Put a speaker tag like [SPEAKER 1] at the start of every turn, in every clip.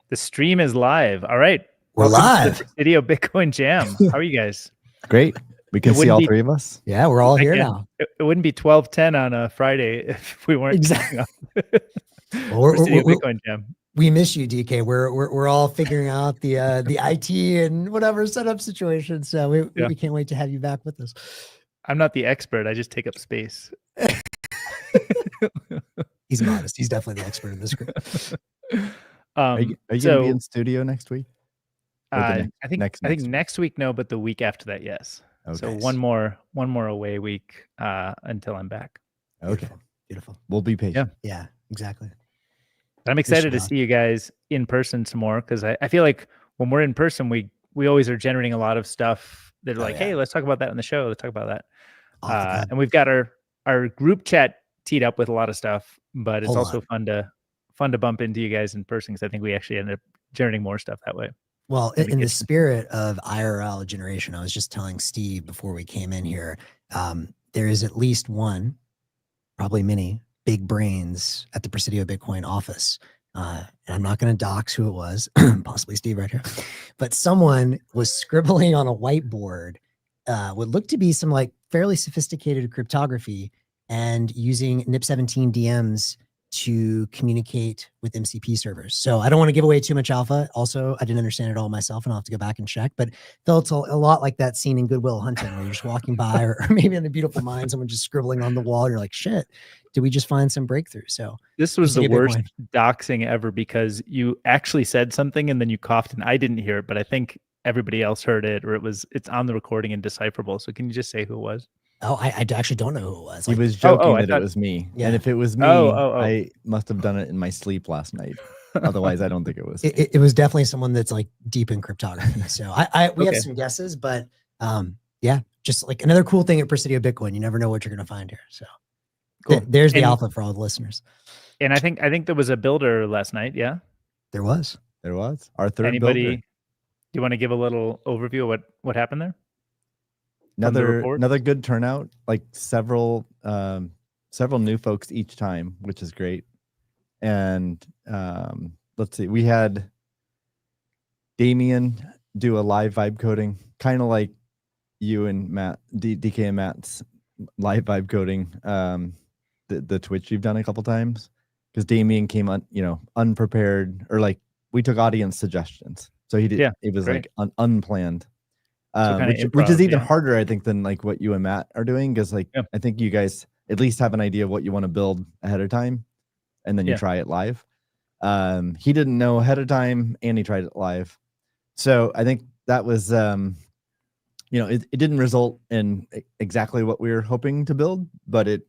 [SPEAKER 1] The stream is live. All right.
[SPEAKER 2] We're live.
[SPEAKER 1] To the Presidio Bitcoin Jam. How are you guys?
[SPEAKER 3] Great. We can see all three of us.
[SPEAKER 2] Yeah, we're all here now.
[SPEAKER 1] It wouldn't be 12:10 on a Friday if we weren't
[SPEAKER 2] exactly.
[SPEAKER 1] Well, Bitcoin Jam.
[SPEAKER 2] We miss you, DK. We're all figuring out the IT and whatever setup situation. So we can't wait to have you back with us.
[SPEAKER 1] I'm not the expert. I just take up space.
[SPEAKER 2] He's modest. He's definitely the expert in this group.
[SPEAKER 3] Are you going to be in studio next week?
[SPEAKER 1] I think next week, no, but the week after that, yes. Okay. So one more away week until I'm back.
[SPEAKER 3] Okay,
[SPEAKER 2] beautiful.
[SPEAKER 3] We'll be patient.
[SPEAKER 2] Yeah, exactly.
[SPEAKER 1] But I'm excited to see you guys in person some more because I feel like when we're in person, we always are generating a lot of stuff that are like, hey, let's talk about that on the show. Let's talk about that. And we've got our group chat teed up with a lot of stuff, but it's also fun to bump into you guys in person because I think we actually ended up generating more stuff that way.
[SPEAKER 2] Well, in the spirit of IRL generation, I was just telling Steve before we came in here, there is at least one, probably many, big brains at the Presidio Bitcoin office. And I'm not going to dox who it was, possibly Steve right here, but someone was scribbling on a whiteboard, would look to be some like fairly sophisticated cryptography and using NIP17 DMs to communicate with MCP servers. So I don't want to give away too much alpha. Also, I didn't understand it all myself and I'll have to go back and check, but felt a lot like that scene in Good Will Hunting where you're just walking by or maybe in The Beautiful Mind, someone just scribbling on the wall. And you're like, shit, did we just find some breakthrough? So
[SPEAKER 1] this was the worst doxing ever because you actually said something and then you coughed and I didn't hear it, but I think everybody else heard it or it's on the recording and decipherable. So can you just say who it was?
[SPEAKER 2] Oh, I actually don't know who it was.
[SPEAKER 3] He was joking that it was me. Yeah. And if it was me, I must have done it in my sleep last night. Otherwise, I don't think it was.
[SPEAKER 2] It was definitely someone that's like deep in cryptography. So we have some guesses, but yeah, just like another cool thing at Presidio Bitcoin. You never know what you're going to find here. So cool. There's the alpha for all the listeners.
[SPEAKER 1] And I think there was a builder last night. Yeah,
[SPEAKER 2] there was.
[SPEAKER 3] Our third builder.
[SPEAKER 1] Do you want to give a little overview of what happened there?
[SPEAKER 3] Another good turnout, like several new folks each time, which is great. And let's see, we had Damien do a live vibe coding, kind of like you and Matt, DK and Matt's live vibe coding, the Twitch you've done a couple times, because Damien came unprepared, or like we took audience suggestions, so he did. Yeah, it was great. Like unplanned. Which is even harder, I think, than like what you and Matt are doing, because like I think you guys at least have an idea of what you want to build ahead of time, and then you try it live. He didn't know ahead of time, and he tried it live, so I think that was it didn't result in exactly what we were hoping to build, but it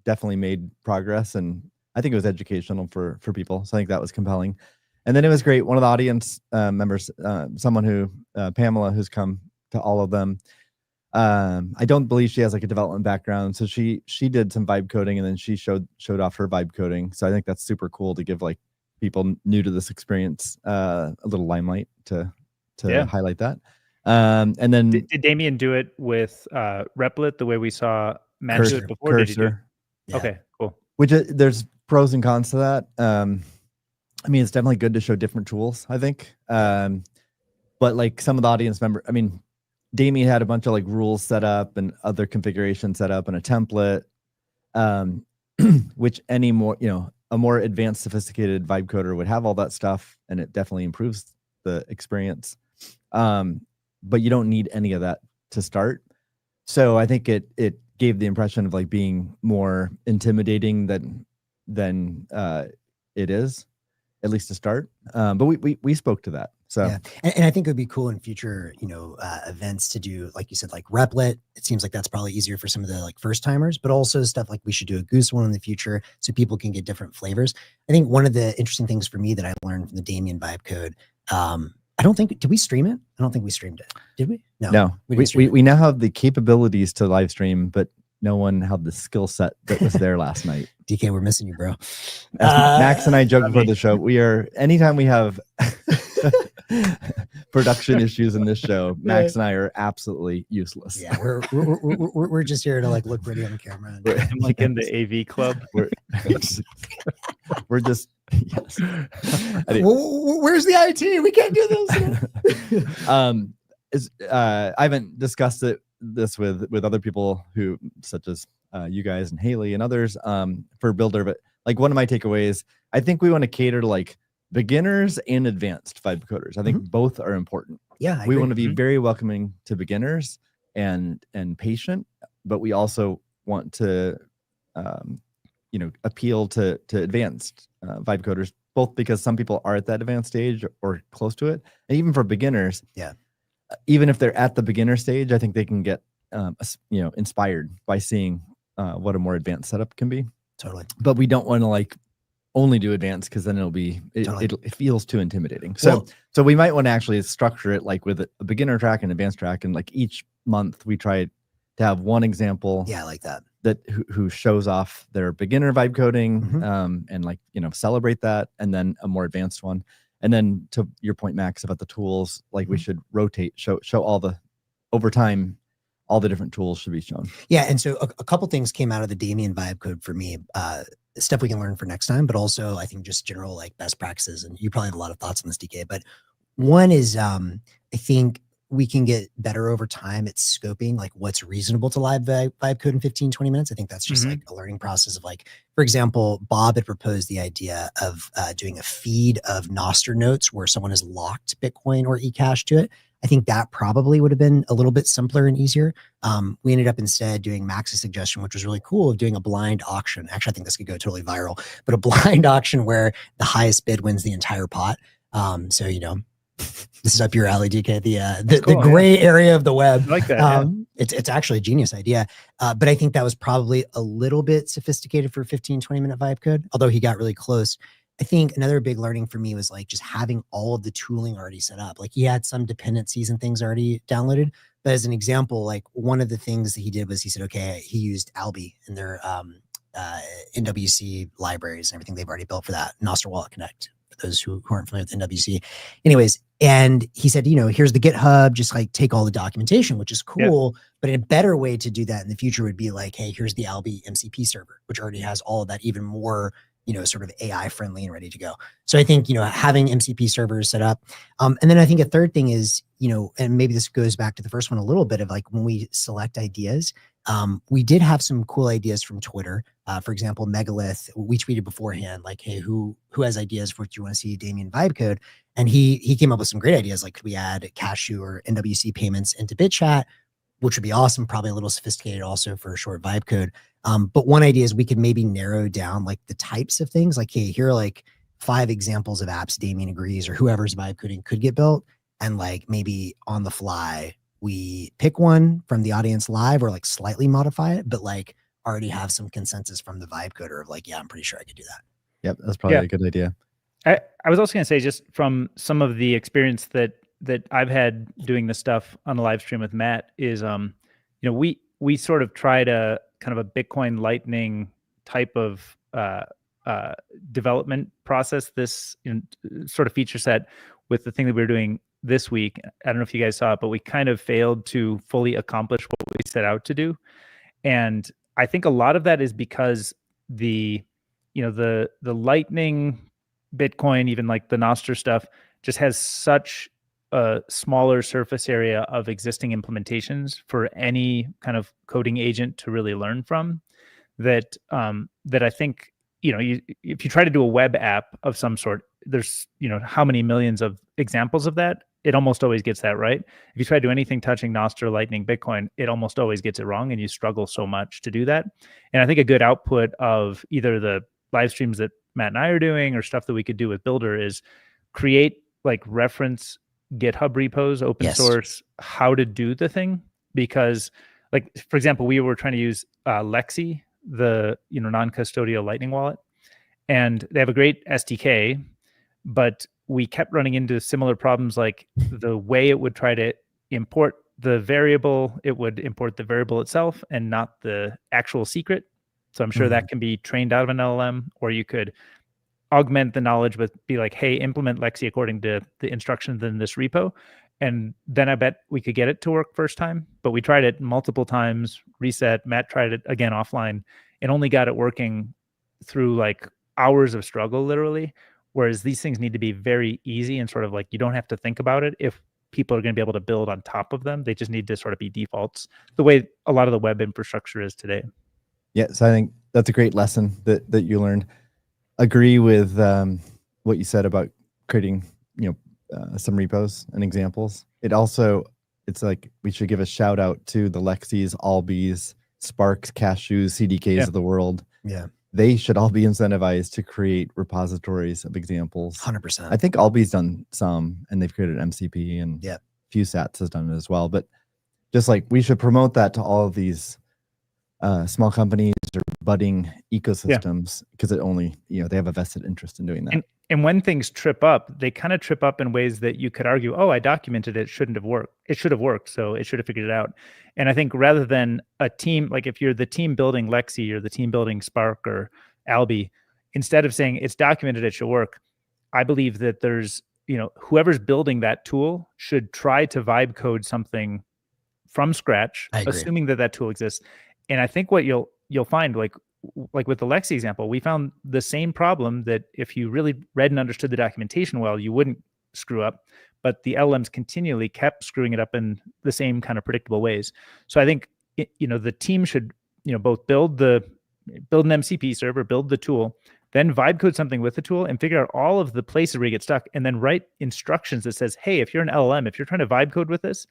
[SPEAKER 3] definitely made progress, and I think it was educational for people. So I think that was compelling, and then it was great. One of the audience members, someone who Pamela, who's come to all of them. I don't believe she has like a development background, so she did some vibe coding and then she showed off her vibe coding. So I think that's super cool to give like people new to this experience a little limelight to highlight that. And then
[SPEAKER 1] did Damien do it with Replit the way we saw Matt do it before?
[SPEAKER 3] Cursor.
[SPEAKER 1] Okay, cool.
[SPEAKER 3] Which there's pros and cons to that. I mean, it's definitely good to show different tools, I think. But like some of the audience Damien had a bunch of like rules set up and other configurations set up and a template, which a more advanced, sophisticated vibe coder would have all that stuff, and it definitely improves the experience. But you don't need any of that to start. So I think it gave the impression of like being more intimidating than it is, at least to start. But we spoke to that. So
[SPEAKER 2] and I think it would be cool in future, events to do, like you said, like Replit. It seems like that's probably easier for some of the like first timers, but also stuff like we should do a Goose one in the future so people can get different flavors. I think one of the interesting things for me that I learned from the Damien vibe code, did we stream it? I don't think we streamed it. Did we?
[SPEAKER 3] No. We now have the capabilities to live stream, but no one had the skill set that was there last night.
[SPEAKER 2] DK, we're missing you, bro.
[SPEAKER 3] Max and I joked before the show. Anytime we have production issues in this show, Max and I are absolutely useless.
[SPEAKER 2] Yeah, we're just here to like look pretty on the camera.
[SPEAKER 1] I'm like in the AV club.
[SPEAKER 3] We're just Yes.
[SPEAKER 2] Where's the IT? We can't do this.
[SPEAKER 3] I haven't discussed this with other people who, such as you guys and Haley and others, for Builder, but like one of my takeaways, I think we want to cater to like beginners and advanced vibe coders. I think both are important.
[SPEAKER 2] Yeah,
[SPEAKER 3] we want to be very welcoming to beginners and patient, but we also want to appeal to advanced vibe coders, both because some people are at that advanced stage or close to it, and even for beginners, even if they're at the beginner stage, I think they can get inspired by seeing what a more advanced setup can be.
[SPEAKER 2] Totally.
[SPEAKER 3] But we don't want to like only do advanced, because then it feels too intimidating. So we might want to actually structure it like with a beginner track and advanced track, and like each month we try to have one example.
[SPEAKER 2] Yeah, like that.
[SPEAKER 3] Who shows off their beginner vibe coding, and like celebrate that, and then a more advanced one. And then to your point, Max, about the tools, like we should rotate, show all the, over time, all the different tools should be shown.
[SPEAKER 2] Yeah, and so a couple things came out of the Damien vibe code for me. Stuff we can learn for next time, but also I think just general like best practices. And you probably have a lot of thoughts on this, DK. But one is I think we can get better over time at scoping like what's reasonable to live vibe code in 15, 20 minutes. I think that's just like a learning process of like, for example, Bob had proposed the idea of doing a feed of Nostr notes where someone has locked Bitcoin or eCash to it. I think that probably would have been a little bit simpler and easier. We ended up instead doing Max's suggestion, which was really cool, of doing a blind auction. Actually, I think this could go totally viral, but a blind auction where the highest bid wins the entire pot. So, this is up your alley, DK, the gray area of the web.
[SPEAKER 1] I like that.
[SPEAKER 2] It's actually a genius idea. But I think that was probably a little bit sophisticated for a 15, 20-minute vibe code, although he got really close. I think another big learning for me was like just having all of the tooling already set up. Like he had some dependencies and things already downloaded. But as an example, like one of the things that he did was he said, okay, he used Albi in their NWC libraries and everything they've already built for that. Nostr Wallet Connect, for those who aren't familiar with NWC. Anyways, and he said, here's the GitHub, just like take all the documentation, which is cool. Yeah. But a better way to do that in the future would be like, hey, here's the Albi MCP server, which already has all of that even more sort of AI friendly and ready to go. So I think, having MCP servers set up. And then I think a third thing is, and maybe this goes back to the first one a little bit of like when we select ideas, we did have some cool ideas from Twitter. For example, Megalith, we tweeted beforehand, like, hey, who has ideas for what you want to see Damien vibe code? And he came up with some great ideas. Like, could we add Cashew or NWC payments into BitChat, which would be awesome, probably a little sophisticated also for a short vibe code. But one idea is we could maybe narrow down like the types of things, like, hey, here are like 5 examples of apps Damien agrees or whoever's vibe coding could get built. And like maybe on the fly, we pick one from the audience live or like slightly modify it, but like already have some consensus from the vibe coder of like, yeah, I'm pretty sure I could do that.
[SPEAKER 3] Yep, that's probably a good idea.
[SPEAKER 1] I was also going to say, just from some of the experience that I've had doing this stuff on a live stream with Matt is, we sort of tried a kind of a Bitcoin Lightning type of development process, this sort of feature set with the thing that we were doing this week. I don't know if you guys saw it, but we kind of failed to fully accomplish what we set out to do. And I think a lot of that is because the Lightning Bitcoin, even like the Nostr stuff, just has such a smaller surface area of existing implementations for any kind of coding agent to really learn from, that I think, if you try to do a web app of some sort, there's, how many millions of examples of that, it almost always gets that right. If you try to do anything touching Nostr, Lightning, Bitcoin, it almost always gets it wrong, and you struggle so much to do that. And I think a good output of either the live streams that Matt and I are doing or stuff that we could do with Builder is create like reference GitHub repos, open source, how to do the thing. Because like, for example, we were trying to use Lexe, the non-custodial Lightning wallet, and they have a great SDK, but we kept running into similar problems, like the way it would try to import the variable, it would import the variable itself and not the actual secret. So I'm sure that can be trained out of an LLM, or you could augment the knowledge with be like, hey, implement Lexe according to the instructions in this repo. And then I bet we could get it to work first time. But we tried it multiple times, reset. Matt tried it again offline and only got it working through like hours of struggle, literally. Whereas these things need to be very easy and sort of like you don't have to think about it if people are going to be able to build on top of them. They just need to sort of be defaults, the way a lot of the web infrastructure is today.
[SPEAKER 3] Yeah, so I think that's a great lesson that you learned. Agree with what you said about creating, some repos and examples. It's like we should give a shout out to the Lexes, Albys, Sparks, Cashews, CDKs of the world.
[SPEAKER 2] Yeah.
[SPEAKER 3] They should all be incentivized to create repositories of examples.
[SPEAKER 2] 100%.
[SPEAKER 3] I think Alby's done some, and they've created MCP, and FewSats has done it as well. But just like we should promote that to all of these small companies or budding ecosystems, because it only, they have a vested interest in doing that.
[SPEAKER 1] And when things trip up, they kind of trip up in ways that you could argue, oh, I documented it, shouldn't have worked. It should have worked, so it should have figured it out. And I think rather than a team, like if you're the team building Lexi or the team building Spark or Alby, instead of saying it's documented, it should work, I believe that there's, whoever's building that tool should try to vibe code something from scratch, assuming that tool exists. And I think what you'll find, like with the Lexi example, we found the same problem that if you really read and understood the documentation well, you wouldn't screw up. But the LLMs continually kept screwing it up in the same kind of predictable ways. So I think the team should both build an MCP server, build the tool, then vibe code something with the tool, and figure out all of the places where you get stuck, and then write instructions that says, hey, if you're an LLM, if you're trying to vibe code with this,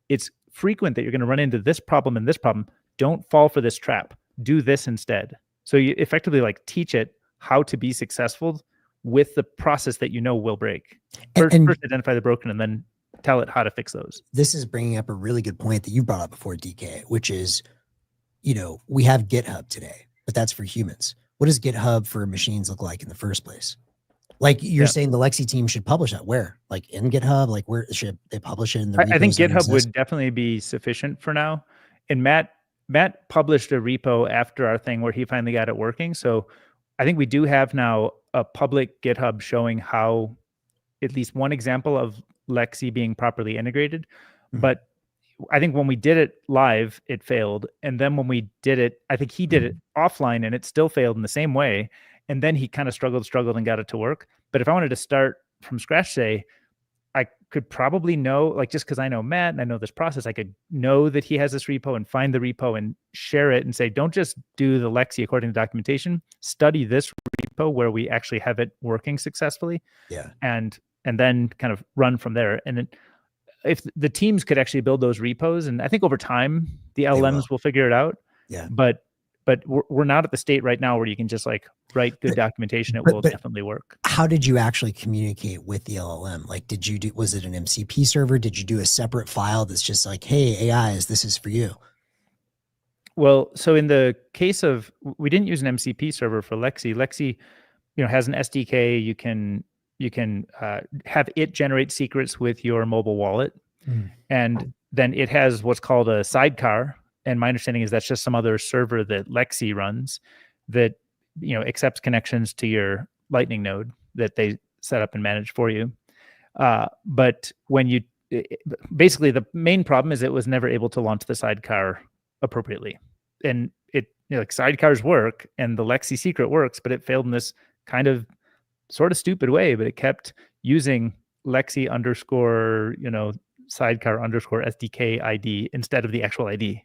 [SPEAKER 1] it's frequent that you're going to run into this problem and this problem. Don't fall for this trap. Do this instead. So you effectively like teach it how to be successful with the process that will break. First identify the broken and then tell it how to fix those.
[SPEAKER 2] This is bringing up a really good point that you brought up before, DK, which is, we have GitHub today, but that's for humans. What does GitHub for machines look like in the first place? Like you're saying the Lexi team should publish that. Where? Like in GitHub? Like where should they publish it in the repos?
[SPEAKER 1] I think GitHub would definitely be sufficient for now. And Matt published a repo after our thing where he finally got it working. So I think we do have now a public GitHub showing how at least one example of Lexi being properly integrated. Mm-hmm. But I think when we did it live, it failed. And then when we did it, I think he did it offline and it still failed in the same way. And then he kind of struggled and got it to work. But if I wanted to start from scratch, say, I could probably know, like, just because I know Matt and I know this process, I could know that he has this repo and find the repo and share it and say, don't just do the Lexi according to documentation, study this repo where we actually have it working successfully.
[SPEAKER 2] Yeah.
[SPEAKER 1] And then kind of run from there. And then if the teams could actually build those repos, and I think over time, the LLMs will figure it out.
[SPEAKER 2] Yeah.
[SPEAKER 1] But we're not at the state right now where you can just like write good documentation. It will definitely work.
[SPEAKER 2] How did you actually communicate with the LLM? Like, was it an MCP server? Did you do a separate file that's just like, hey, AIs, this is for you?
[SPEAKER 1] Well, so in the case of, we didn't use an MCP server for Lexi. Lexi, has an SDK. You can have it generate secrets with your mobile wallet. And then it has what's called a sidecar. And my understanding is that's just some other server that Lexi runs that, accepts connections to your Lightning node that they set up and manage for you. But when basically the main problem is it was never able to launch the sidecar appropriately. And like sidecars work and the Lexi secret works, but it failed in this kind of sort of stupid way, but it kept using Lexi underscore, sidecar underscore SDK ID instead of the actual ID.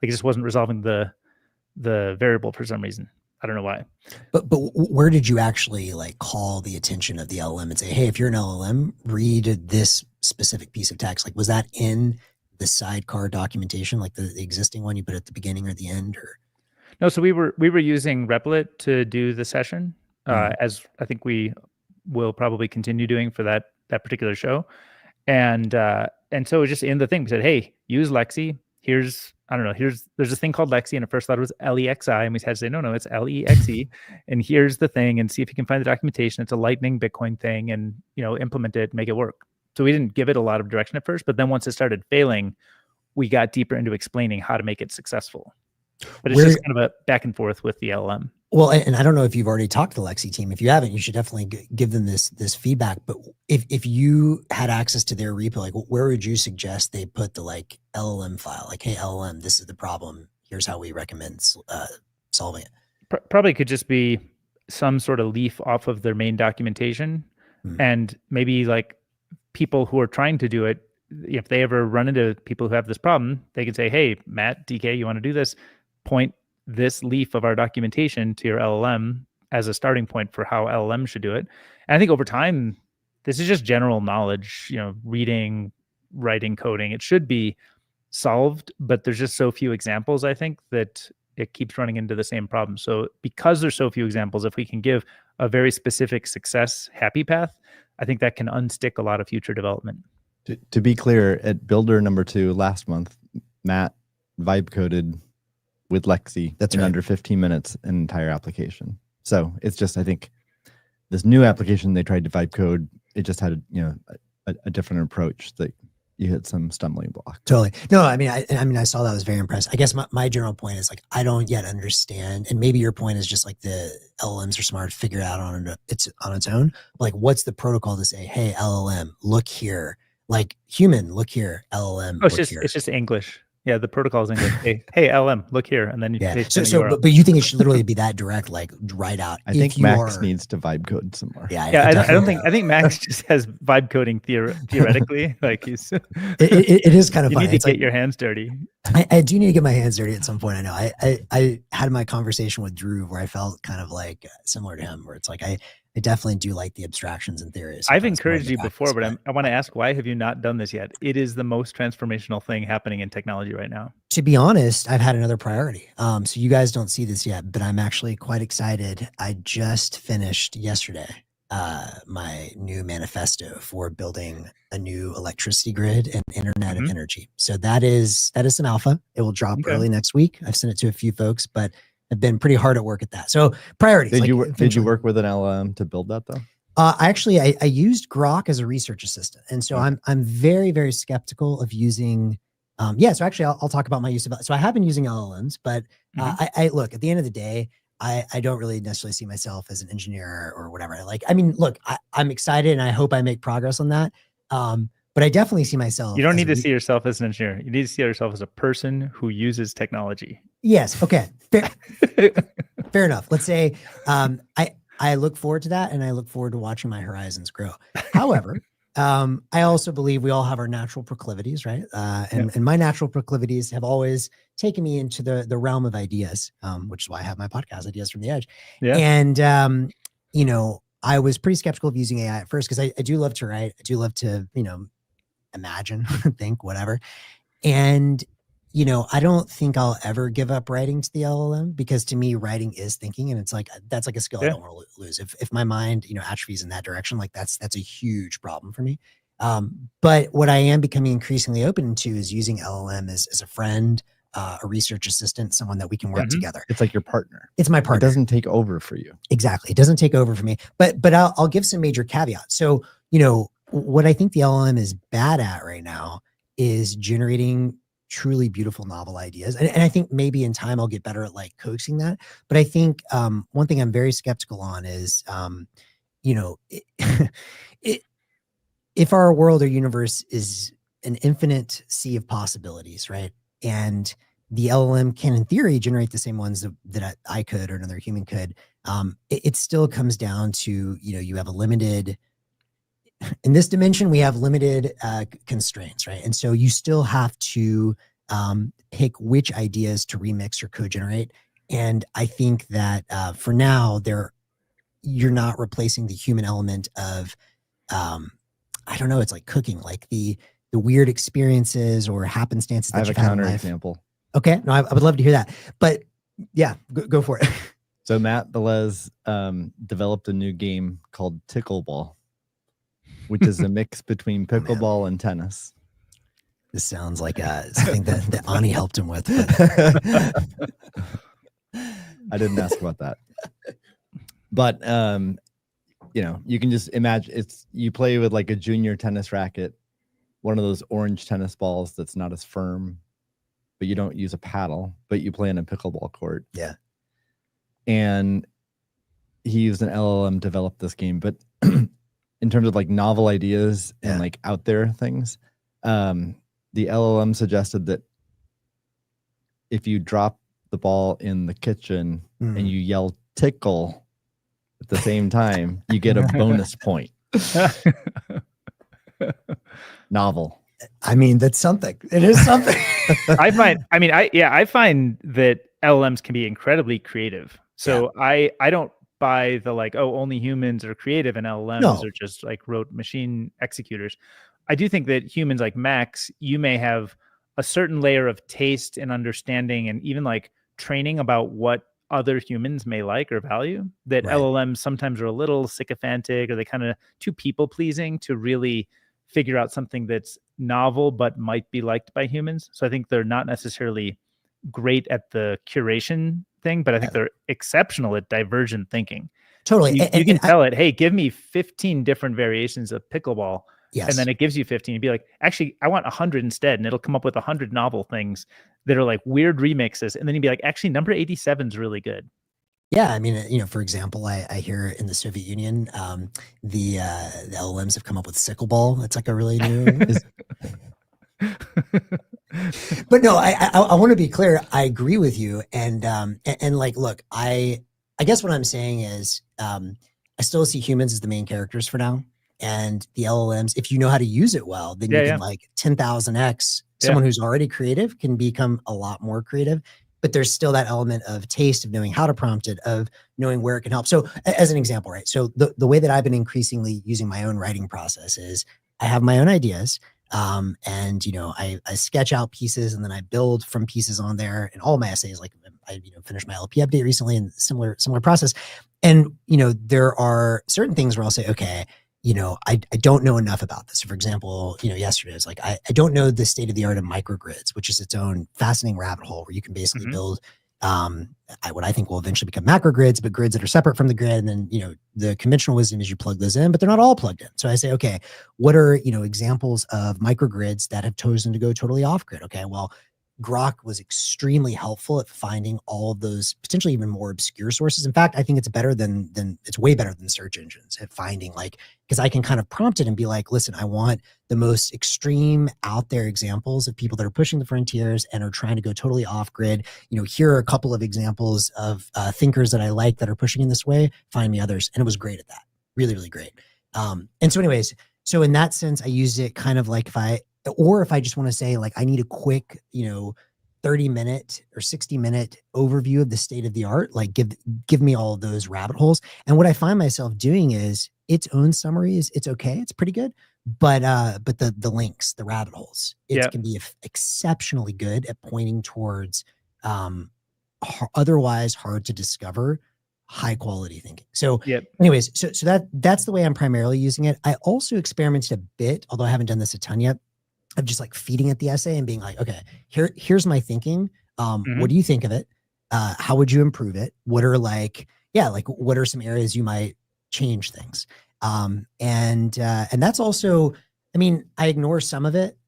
[SPEAKER 1] Like it just wasn't resolving the variable for some reason. I don't know why.
[SPEAKER 2] But where did you actually like call the attention of the LLM and say, hey, if you're an LLM, read this specific piece of text? Like, was that in the sidecar documentation, like the existing one you put at the beginning or the end? Or
[SPEAKER 1] no? So we were using Replit to do the session, as I think we will probably continue doing for that particular show, and so it was just in the thing. We said, hey, use Lexi. There's this thing called Lexi, and at first I thought it was LEXI, and we had to say, no, it's LEXE, and here's the thing, and see if you can find the documentation. It's a Lightning Bitcoin thing, and implement it, make it work. So we didn't give it a lot of direction at first, but then once it started failing, we got deeper into explaining how to make it successful. But it's just kind of a back and forth with the LLM.
[SPEAKER 2] Well, and I don't know if you've already talked to the Lexi team. If you haven't, you should definitely give them this feedback. But if you had access to their repo, like where would you suggest they put the like LLM file? Like, hey, LLM, this is the problem. Here's how we recommend solving it.
[SPEAKER 1] Probably could just be some sort of leaf off of their main documentation,
[SPEAKER 2] Hmm.
[SPEAKER 1] and maybe like people who are trying to do it, if they ever run into people who have this problem, they can say, hey, Matt, DK, you want to do this? Point this leaf of our documentation to your LLM as a starting point for how LLM should do it. And I think over time, this is just general knowledge, reading, writing, coding. It should be solved, but there's just so few examples, I think, that it keeps running into the same problem. So because there's so few examples, if we can give a very specific success happy path, I think that can unstick a lot of future development.
[SPEAKER 3] To be clear, at Builder number 2 last month, Matt vibe coded with Lexe in under 15 minutes an entire application. So it's just, I think this new application they tried to vibe code, it just had a different approach that you hit some stumbling block.
[SPEAKER 2] Totally. No, I mean, I saw that. I was very impressed. I guess my general point is like, I don't yet understand. And maybe your point is just like the LLMs are smart, figure it out on its own. Like, what's the protocol to say, hey, LLM, look here, like human, look here, LLM.
[SPEAKER 1] Oh, it's just English. Yeah, the protocol is English. Hey, LM, look here, and then
[SPEAKER 2] but you think it should literally be that direct, like right out?
[SPEAKER 3] I think Max needs to vibe code some more.
[SPEAKER 1] I think Max just has vibe coding theoretically. Like he's
[SPEAKER 2] it is kind of funny.
[SPEAKER 1] You need to get your hands dirty.
[SPEAKER 2] I do need to get my hands dirty at some point. I know. I had my conversation with Drew where I felt kind of like similar to him, where it's like I definitely do like the abstractions and theories.
[SPEAKER 1] I've encouraged you before, but I want to ask, why have you not done this yet? It is the most transformational thing happening in technology right now.
[SPEAKER 2] To be honest, I've had another priority. So you guys don't see this yet, but I'm actually quite excited. I just finished yesterday my new manifesto for building a new electricity grid and internet of energy. So that is some alpha. It will drop early next week. I've sent it to a few folks, but I've been pretty hard at work at that. So priorities.
[SPEAKER 3] Did you work with an LLM to build that though?
[SPEAKER 2] I used Grok as a research assistant. And so I'm very, very skeptical of using, so actually I'll talk about my use of, so I have been using LLMs, but I look, at the end of the day, I don't really necessarily see myself as an engineer or whatever. Look, I'm excited and I hope I make progress on that. But I definitely see myself.
[SPEAKER 1] You don't need to see yourself as an engineer. You need to see yourself as a person who uses technology.
[SPEAKER 2] Yes. Okay. Fair enough. Let's say I look forward to that, and I look forward to watching my horizons grow. However, I also believe we all have our natural proclivities, right? And my natural proclivities have always taken me into the realm of ideas, which is why I have my podcast, Ideas from the Edge. Yeah. And I was pretty skeptical of using AI at first because I do love to write. I do love to imagine, think, whatever. And I don't think I'll ever give up writing to the LLM, because to me, writing is thinking, and it's like that's like a skill I don't want to lose. If my mind atrophies in that direction, like that's a huge problem for me. But what I am becoming increasingly open to is using LLM as a friend, a research assistant, someone that we can work together.
[SPEAKER 3] It's like your partner.
[SPEAKER 2] It's my partner.
[SPEAKER 3] It doesn't take over for you.
[SPEAKER 2] Exactly. It doesn't take over for me. But I'll give some major caveats. So what I think the LLM is bad at right now is generating truly beautiful novel ideas. And I think maybe in time I'll get better at like coaxing that. But I think one thing I'm very skeptical on is, if our world or universe is an infinite sea of possibilities, right? And the LLM can, in theory, generate the same ones that I could or another human could. It still comes down to, you have a limited, in this dimension, we have limited constraints, right? And so you still have to pick which ideas to remix or co-generate. And I think that for now, you're not replacing the human element of, I don't know, it's like cooking, like the weird experiences or happenstances that
[SPEAKER 3] you've had in life. I have a counter example.
[SPEAKER 2] Okay, no, I would love to hear that. But yeah, go for it.
[SPEAKER 3] So Matt Velez developed a new game called Tickleball, which is a mix between pickleball and tennis.
[SPEAKER 2] This sounds like something that Ani helped him with.
[SPEAKER 3] I didn't ask about that. But, you can just imagine you play with like a junior tennis racket, one of those orange tennis balls that's not as firm, but you don't use a paddle, but you play in a pickleball court.
[SPEAKER 2] Yeah.
[SPEAKER 3] And he used an LLM to develop this game, but in terms of like novel ideas and like out there things, the LLM suggested that if you drop the ball in the kitchen and you yell tickle, at the same time, you get a bonus point. Novel.
[SPEAKER 2] I mean, that's something. It is something.
[SPEAKER 1] I find that LLMs can be incredibly creative. So I don't buy the like, oh, only humans are creative and LLMs are just like rote machine executors. I do think that humans like Max, you may have a certain layer of taste and understanding and even like training about what other humans may like or value that LLMs sometimes are a little sycophantic or they kind of too people pleasing to really figure out something that's novel but might be liked by humans. So I think they're not necessarily great at the curation thing, but I think they're exceptional at divergent thinking.
[SPEAKER 2] Totally.
[SPEAKER 1] So you can tell it, hey, give me 15 different variations of pickleball.
[SPEAKER 2] Yes.
[SPEAKER 1] And then it gives you 15. You'd be like, actually, I want 100 instead. And it'll come up with 100 novel things that are like weird remixes. And then you'd be like, actually, number 87 is really good.
[SPEAKER 2] Yeah, I mean, you know, for example, I hear in the Soviet Union, the LLMs have come up with sickle-ball. It's like a really new. But no, I want to be clear. I agree with you, and like, look, I guess what I'm saying is, I still see humans as the main characters for now, and the LLMs, if you know how to use it well, then you can like 10,000x. Someone who's already creative can become a lot more creative. But there's still that element of taste, of knowing how to prompt it, of knowing where it can help. So as an example, right? So the way that I've been increasingly using my own writing process is I have my own ideas. And, you know, I sketch out pieces and then I build from pieces on there, and all my essays, like I, you know, finished my LP update recently and similar process. And, you know, there are certain things where I'll say, okay, you know, I don't know enough about this. So for example, you know, yesterday I was like, I don't know the state of the art of microgrids, which is its own fascinating rabbit hole where you can basically build what I think will eventually become macrogrids, but grids that are separate from the grid. And then, you know, the conventional wisdom is you plug those in, but they're not all plugged in. So I say, okay, what are, you know, examples of microgrids that have chosen to go totally off grid? Okay, well, Grok was extremely helpful at finding all of those potentially even more obscure sources. In fact, I think it's better than it's way better than search engines at finding, like, because I can kind of prompt it and be like, listen, I want the most extreme out there examples of people that are pushing the frontiers and are trying to go totally off grid. You know, here are a couple of examples of thinkers that I like that are pushing in this way. Find me others. And it was great at that. Really, really great. And so anyways, so in that sense, I used it kind of like if I just want to say, like, I need a quick, you know, 30-minute or 60-minute overview of the state of the art, like give me all of those rabbit holes. And what I find myself doing is its own summary it's okay. It's pretty good. But the links, the rabbit holes, it can be exceptionally good at pointing towards otherwise hard to discover high quality thinking. So anyways, so that's the way I'm primarily using it. I also experimented a bit, although I haven't done this a ton yet, of just like feeding it the essay and being like, okay, here's my thinking. What do you think of it? How would you improve it? What are what are some areas you might change things? And that's also, I mean, I ignore some of it,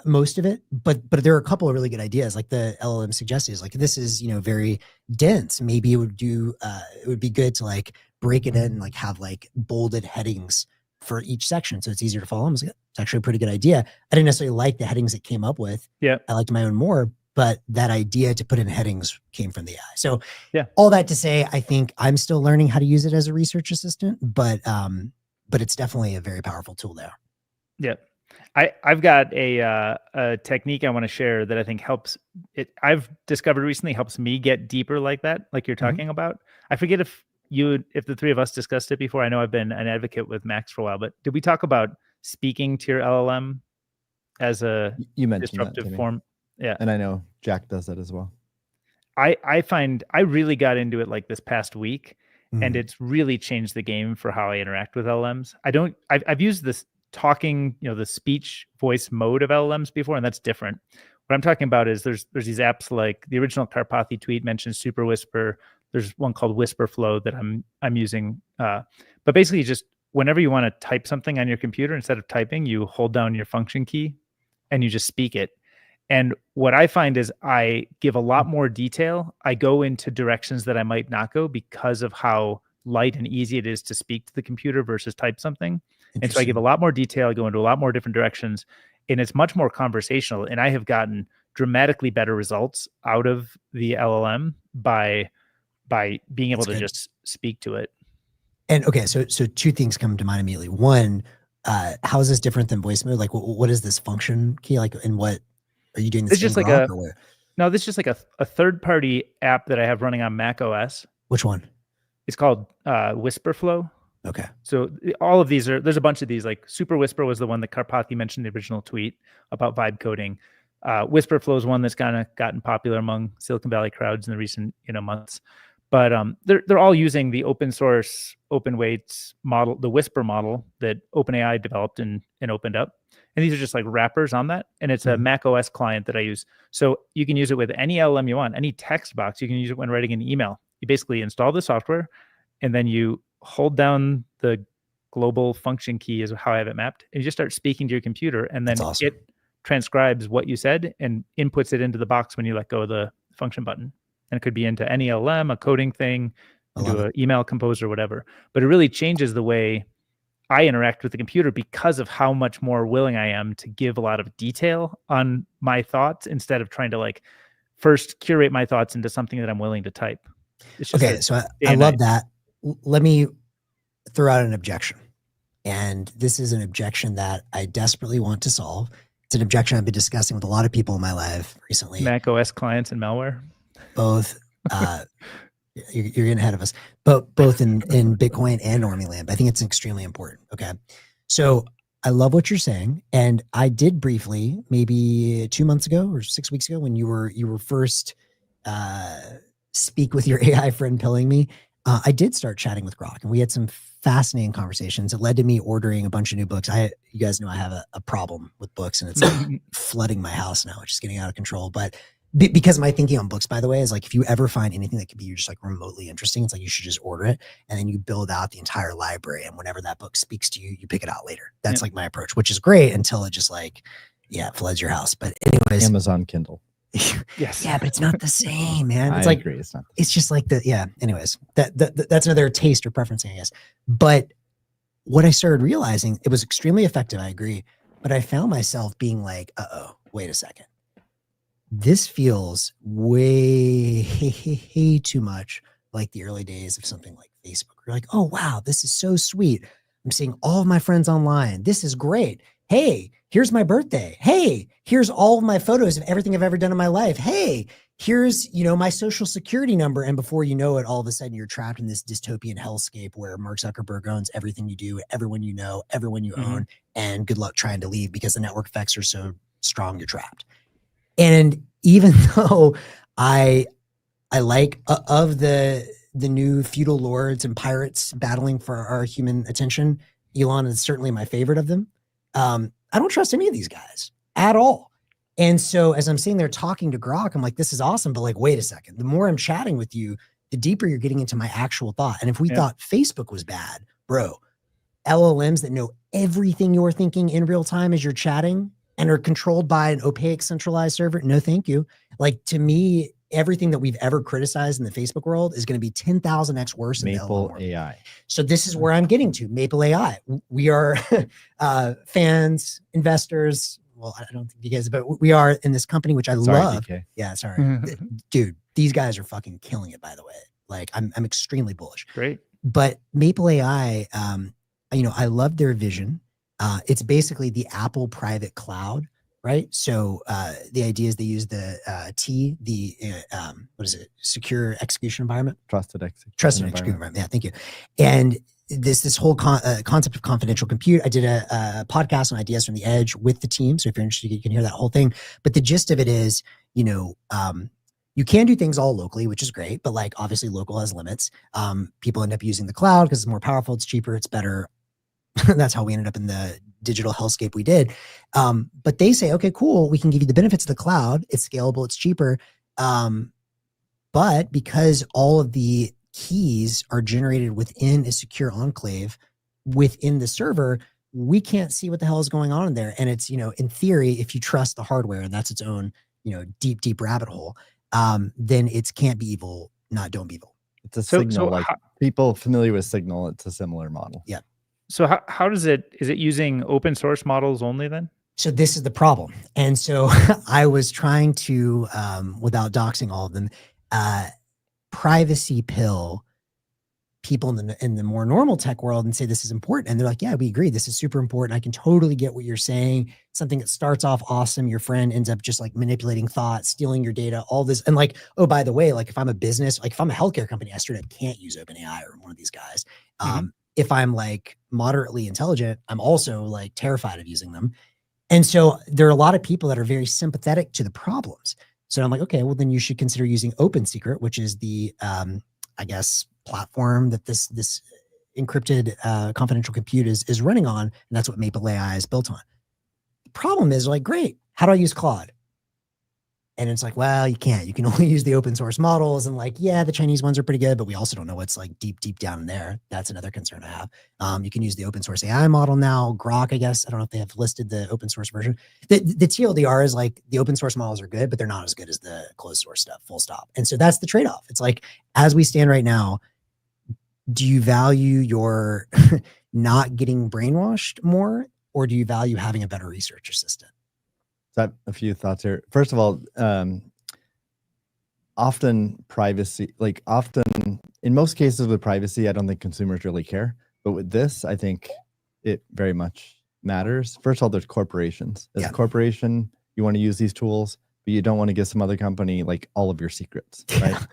[SPEAKER 2] most of it, but there are a couple of really good ideas. Like the LLM suggested is like, this is, you know, very dense. Maybe it would be good to like break it in and like have like bolded headings for each section, so it's easier to follow. I was like, it's actually a pretty good idea. I didn't necessarily like the headings it came up with. I liked my own more, but that idea to put in headings came from the AI. So all that to say, I think I'm still learning how to use it as a research assistant, but it's definitely a very powerful tool there.
[SPEAKER 1] I've got a technique I want to share that I think helps it. I've discovered recently helps me get deeper like that, like you're talking about. I forget if the three of us discussed it before. I know I've been an advocate with Max for a while, but did we talk about speaking to your LLM as a disruptive form? Yeah.
[SPEAKER 3] And I know Jack does that as well.
[SPEAKER 1] I find I really got into it like this past week, and it's really changed the game for how I interact with LLMs. I've used this talking, you know, the speech voice mode of LLMs before, and that's different. What I'm talking about is there's these apps like the original Karpathy tweet mentions Super Whisper. There's one called Whisper Flow that I'm using. But basically, just whenever you want to type something on your computer, instead of typing, you hold down your function key and you just speak it. And what I find is I give a lot more detail. I go into directions that I might not go because of how light and easy it is to speak to the computer versus type something. And so I give a lot more detail. I go into a lot more different directions, and it's much more conversational. And I have gotten dramatically better results out of the LLM by being able to just speak to it.
[SPEAKER 2] And okay, so two things come to mind immediately. One, how is this different than voice mode? Like, what is this function key? Like, and what are you doing this
[SPEAKER 1] It's
[SPEAKER 2] in
[SPEAKER 1] just like
[SPEAKER 2] Grok or what?
[SPEAKER 1] No, this is just like a third-party app that I have running on Mac OS.
[SPEAKER 2] Which one?
[SPEAKER 1] It's called Whisperflow.
[SPEAKER 2] Okay.
[SPEAKER 1] So all of these there's a bunch of these. Like Super Whisper was the one that Karpathy mentioned in the original tweet about vibe coding. Whisperflow is one that's kind of gotten popular among Silicon Valley crowds in the recent months. But they're all using the open source, open weights model, the Whisper model that OpenAI developed and opened up. And these are just like wrappers on that. And it's a Mac OS client that I use. So you can use it with any LLM you want, any text box. You can use it when writing an email. You basically install the software and then you hold down the global function key is how I have it mapped. And you just start speaking to your computer and then it transcribes what you said and inputs it into the box when you let go of the function button. And it could be into any LLM, a coding thing, into an email composer, whatever. But it really changes the way I interact with the computer because of how much more willing I am to give a lot of detail on my thoughts instead of trying to like first curate my thoughts into something that I'm willing to type.
[SPEAKER 2] Okay, so I love that. Let me throw out an objection. And this is an objection that I desperately want to solve. It's an objection I've been discussing with a lot of people in my life recently.
[SPEAKER 1] Mac OS clients and malware.
[SPEAKER 2] Both. You're getting ahead of us, but both in Bitcoin and Normie land. I think it's extremely important. Okay. So I love what you're saying. And I did briefly, maybe 2 months ago or 6 weeks ago, when you were first speak with your AI friend pilling me, I did start chatting with Grok and we had some fascinating conversations. It led to me ordering a bunch of new books. You guys know I have a problem with books and it's like flooding my house now, which is getting out of control. But because my thinking on books, by the way, is like, if you ever find anything that could be just like remotely interesting, it's like, you should just order it. And then you build out the entire library. And whenever that book speaks to you, you pick it out later. That's like my approach, which is great until it just like, floods your house. But anyways,
[SPEAKER 3] Amazon Kindle.
[SPEAKER 1] Yes.
[SPEAKER 2] Yeah, but it's not the same, man. It's
[SPEAKER 3] I
[SPEAKER 2] like,
[SPEAKER 3] agree. It's not.
[SPEAKER 2] It's just like anyways, that's another taste or preference, I guess. But what I started realizing, it was extremely effective. I agree. But I found myself being like, wait a second. This feels way too much like the early days of something like Facebook. You're like, oh, wow, this is so sweet. I'm seeing all of my friends online. This is great. Hey, here's my birthday. Hey, here's all of my photos of everything I've ever done in my life. Hey, here's, my social security number. And before you know it, all of a sudden you're trapped in this dystopian hellscape where Mark Zuckerberg owns everything you do, everyone you know, everyone you own, and good luck trying to leave because the network effects are so strong, you're trapped. And even though I like of the new feudal lords and pirates battling for our human attention, Elon is certainly my favorite of them. I don't trust any of these guys at all. And so as I'm sitting there talking to Grok, I'm like, this is awesome. But like, wait a second, the more I'm chatting with you, the deeper you're getting into my actual thought. And if we thought Facebook was bad, bro, LLMs that know everything you're thinking in real time as you're chatting and are controlled by an opaque centralized server, no thank you. Like, to me, everything that we've ever criticized in the Facebook world is going to be 10,000x worse.
[SPEAKER 3] Maple AI.
[SPEAKER 2] So this is where I'm getting to. Maple AI. We are fans, investors. Well, I don't think you guys, but we are in this company, which I love. DK. Yeah, sorry. Dude, these guys are fucking killing it, by the way. Like, I'm extremely bullish.
[SPEAKER 1] Great.
[SPEAKER 2] But Maple AI, I love their vision. It's basically the Apple private cloud, right? So the idea is they use the secure execution environment?
[SPEAKER 3] Trusted execution
[SPEAKER 2] environment. Yeah, thank you. And this whole concept of confidential compute. I did a podcast on ideas from the edge with the team. So if you're interested, you can hear that whole thing. But the gist of it is, you can do things all locally, which is great, but like obviously local has limits. People end up using the cloud because it's more powerful, it's cheaper, it's better. That's how we ended up in the digital hellscape we did. But they say, okay, cool. We can give you the benefits of the cloud. It's scalable. It's cheaper. But because all of the keys are generated within a secure enclave within the server, we can't see what the hell is going on in there. And it's, in theory, if you trust the hardware and that's its own, deep, deep rabbit hole, then it can't be evil, don't be evil.
[SPEAKER 3] It's a signal. People familiar with Signal, it's a similar model.
[SPEAKER 2] Yeah.
[SPEAKER 1] So how is it using open source models only then?
[SPEAKER 2] So this is the problem. And so I was trying to, without doxing all of them, privacy pill people in the more normal tech world and say this is important, and they're like, yeah, we agree, this is super important, I can totally get what you're saying. Something that starts off awesome, your friend ends up just like manipulating thought, stealing your data, all this. And like, oh, by the way, like if I'm a business, like if I'm a healthcare company, I straight up can't use OpenAI or one of these guys. If I'm like moderately intelligent, I'm also like terrified of using them. And so there are a lot of people that are very sympathetic to the problems. So I'm like, okay, well then you should consider using OpenSecret, which is the I guess platform that this encrypted confidential compute is running on, and that's what Maple AI is built on. The problem is like, great, how do I use Claude? And it's like, well, you can't. You can only use the open source models, and like, yeah, the Chinese ones are pretty good, but we also don't know what's like deep down in there. That's another concern I have. You can use the open source AI model now, Grok, I guess. I don't know if they have listed the open source version. The TLDR is like the open source models are good, but they're not as good as the closed source stuff, full stop. And so that's the trade-off. It's like, as we stand right now, do you value your not getting brainwashed more, or do you value having a better research assistant?
[SPEAKER 3] So I have a few thoughts here. First of all, often privacy, like often in most cases with privacy, I don't think consumers really care. But with this, I think it very much matters. First of all, there's corporations. As a corporation, you want to use these tools, but you don't want to give some other company like all of your secrets, right?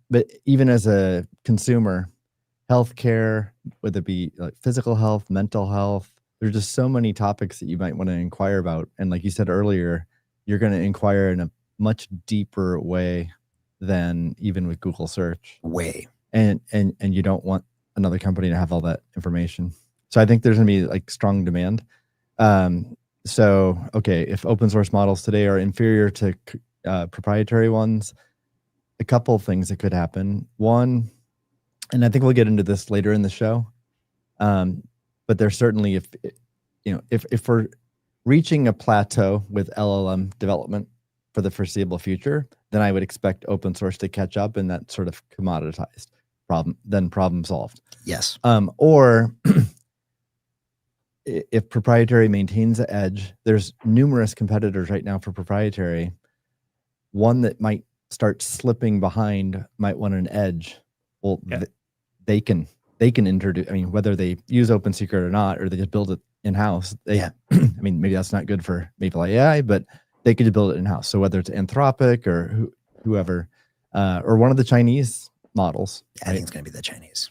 [SPEAKER 3] But even as a consumer, healthcare, whether it be like physical health, mental health, there's just so many topics that you might want to inquire about. And like you said earlier, you're going to inquire in a much deeper way than even with Google search. And you don't want another company to have all that information. So I think there's going to be like strong demand. So, okay, if open source models today are inferior to proprietary ones, a couple of things that could happen. One, and I think we'll get into this later in the show, but there's certainly, if we're reaching a plateau with LLM development for the foreseeable future, then I would expect open source to catch up, and that sort of commoditized problem solved.
[SPEAKER 2] Yes.
[SPEAKER 3] Or if proprietary maintains the edge, there's numerous competitors right now for proprietary. One that might start slipping behind might want an edge. Well, they can introduce, I mean, whether they use OpenSecret or not, or they just build it in-house, I mean, maybe that's not good for Maple AI, but they could build it in-house. So whether it's Anthropic or whoever, or one of the Chinese models.
[SPEAKER 2] I think it's going to be the Chinese.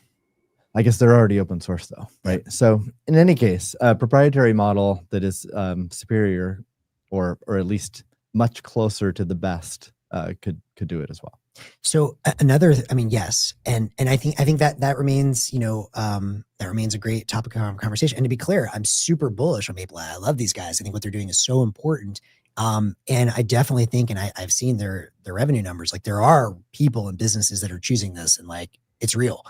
[SPEAKER 3] I guess they're already open source though, right? So in any case, a proprietary model that is superior or at least much closer to the best could do it as well.
[SPEAKER 2] So another, I mean, yes. And I think that remains, that remains a great topic of conversation. And to be clear, I'm super bullish on Maple AI. I love these guys. I think what they're doing is so important. And I definitely think, and I've seen their revenue numbers, like there are people and businesses that are choosing this, and like, it's real.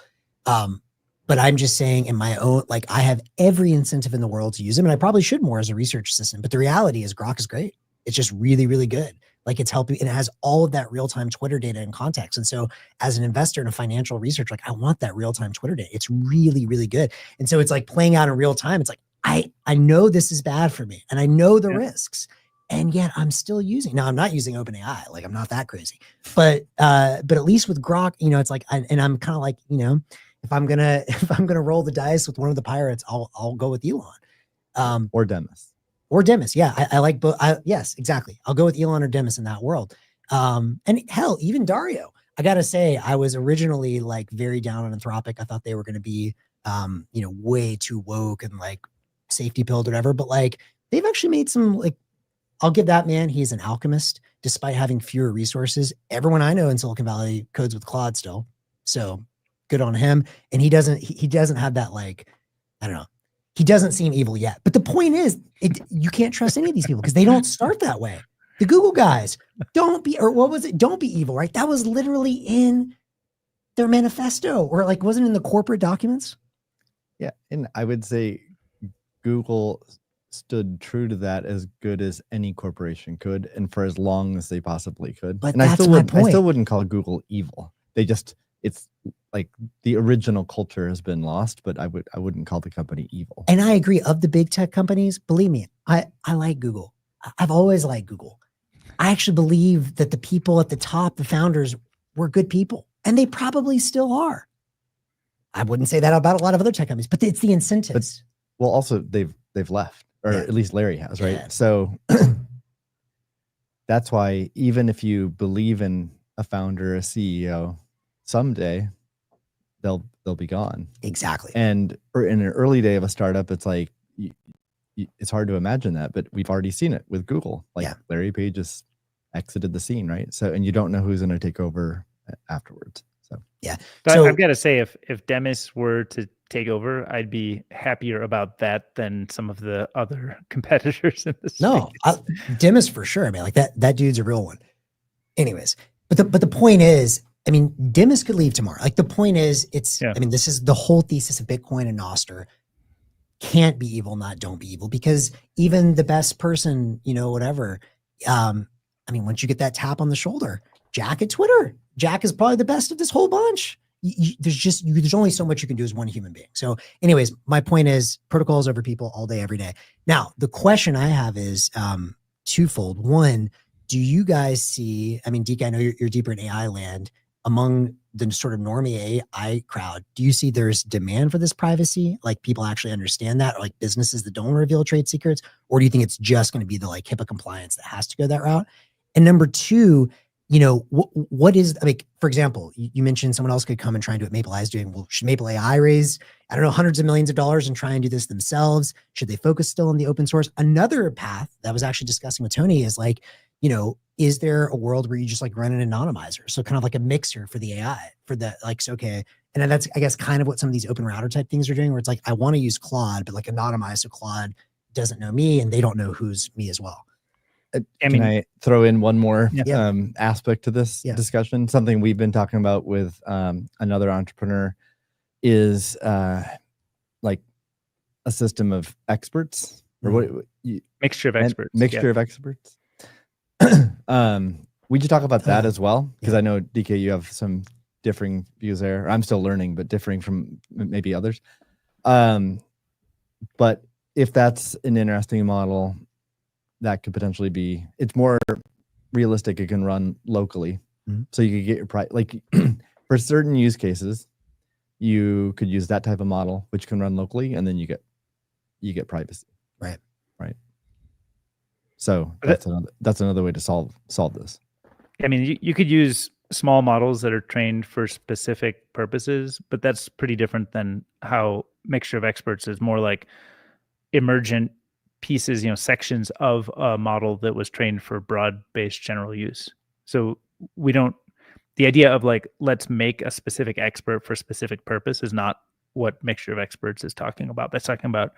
[SPEAKER 2] But I'm just saying in my own, like I have every incentive in the world to use them, and I probably should more as a research assistant. But the reality is Grok is great. It's just really, really good. Like it's helping, and it has all of that real-time Twitter data and context. And so as an investor in a financial research, like I want that real-time Twitter data. It's really, really good. And so it's like playing out in real time. It's like, I know this is bad for me, and I know the risks, and yet I'm still using. Now I'm not using OpenAI. Like I'm not that crazy, but at least with Grok, it's like, and I'm kind of like, if I'm gonna roll the dice with one of the pirates, I'll go with Elon,
[SPEAKER 3] or Demis.
[SPEAKER 2] Or Demis, yeah, I like both. Yes, exactly. I'll go with Elon or Demis in that world. And hell, even Dario. I gotta say, I was originally like very down on Anthropic. I thought they were gonna be, way too woke and like safety pilled or whatever. But like they've actually made some like, I'll give that man. He's an alchemist, despite having fewer resources. Everyone I know in Silicon Valley codes with Claude still, so good on him. And he doesn't have that like, I don't know. He doesn't seem evil yet. But the point is, you can't trust any of these people because they don't start that way. The Google guys, don't be evil, right? That was literally in their manifesto, or like, wasn't in the corporate documents?
[SPEAKER 3] Yeah. And I would say Google stood true to that as good as any corporation could, and for as long as they possibly could.
[SPEAKER 2] But
[SPEAKER 3] and
[SPEAKER 2] that's my point.
[SPEAKER 3] I still wouldn't call Google evil. It's like the original culture has been lost, but I wouldn't call the company evil.
[SPEAKER 2] And I agree. Of the big tech companies, believe me, I like Google. I've always liked Google. I actually believe that the people at the top, the founders, were good people, and they probably still are. I wouldn't say that about a lot of other tech companies, but it's the incentives.
[SPEAKER 3] Well, also they've left, or at least Larry has, right?
[SPEAKER 2] Yeah.
[SPEAKER 3] So that's why even if you believe in a founder, a CEO, someday they'll be gone.
[SPEAKER 2] Exactly.
[SPEAKER 3] And in an early day of a startup, it's like it's hard to imagine that, but we've already seen it with Google. Like Larry Page just exited the scene, right? So, and you don't know who's going to take over afterwards. So
[SPEAKER 2] yeah.
[SPEAKER 1] So I've got to say, if Demis were to take over, I'd be happier about that than some of the other competitors in this.
[SPEAKER 2] No, Demis for sure. I mean, like that dude's a real one. Anyways, but the point is, I mean, Demis could leave tomorrow. Like the point is, I mean, this is the whole thesis of Bitcoin and Nostr. Can't be evil, don't be evil, because even the best person, whatever. I mean, once you get that tap on the shoulder, Jack at Twitter, Jack is probably the best of this whole bunch. There's only so much you can do as one human being. So anyways, my point is protocols over people all day, every day. Now, the question I have is twofold. One, do you guys see, I mean, DK, I know you're deeper in AI land. Among the sort of normie AI crowd, do you see there's demand for this privacy? Like people actually understand that, or like businesses that don't reveal trade secrets? Or do you think it's just going to be the like HIPAA compliance that has to go that route? And number two, what is, I mean, for example, you mentioned someone else could come and try and do what Maple AI is doing. Well, should Maple AI raise, I don't know, hundreds of millions of dollars and try and do this themselves? Should they focus still on the open source? Another path that I was actually discussing with Tony is like, is there a world where you just like run an anonymizer? So kind of like a mixer for the AI for the like, so, okay. And that's, I guess, kind of what some of these open router type things are doing, where it's like, I want to use Claude, but like anonymize. So Claude doesn't know me and they don't know who's me as well.
[SPEAKER 3] Can I throw in one more aspect to this discussion? Something we've been talking about with another entrepreneur is like a system of experts, or what
[SPEAKER 1] mixture of experts.
[SPEAKER 3] Mixture of experts. We should talk about that as well, because I know DK, you have some differing views there. I'm still learning, but differing from maybe others. But if that's an interesting model, that could potentially be, it's more realistic. It can run locally. So you could get your like for certain use cases, you could use that type of model, which can run locally, and then you get privacy.
[SPEAKER 2] Right.
[SPEAKER 3] So that's another way to solve this.
[SPEAKER 1] I mean, you could use small models that are trained for specific purposes, but that's pretty different than how mixture of experts is more like emergent pieces, sections of a model that was trained for broad-based general use. So the idea of like, let's make a specific expert for a specific purpose is not what mixture of experts is talking about. That's talking about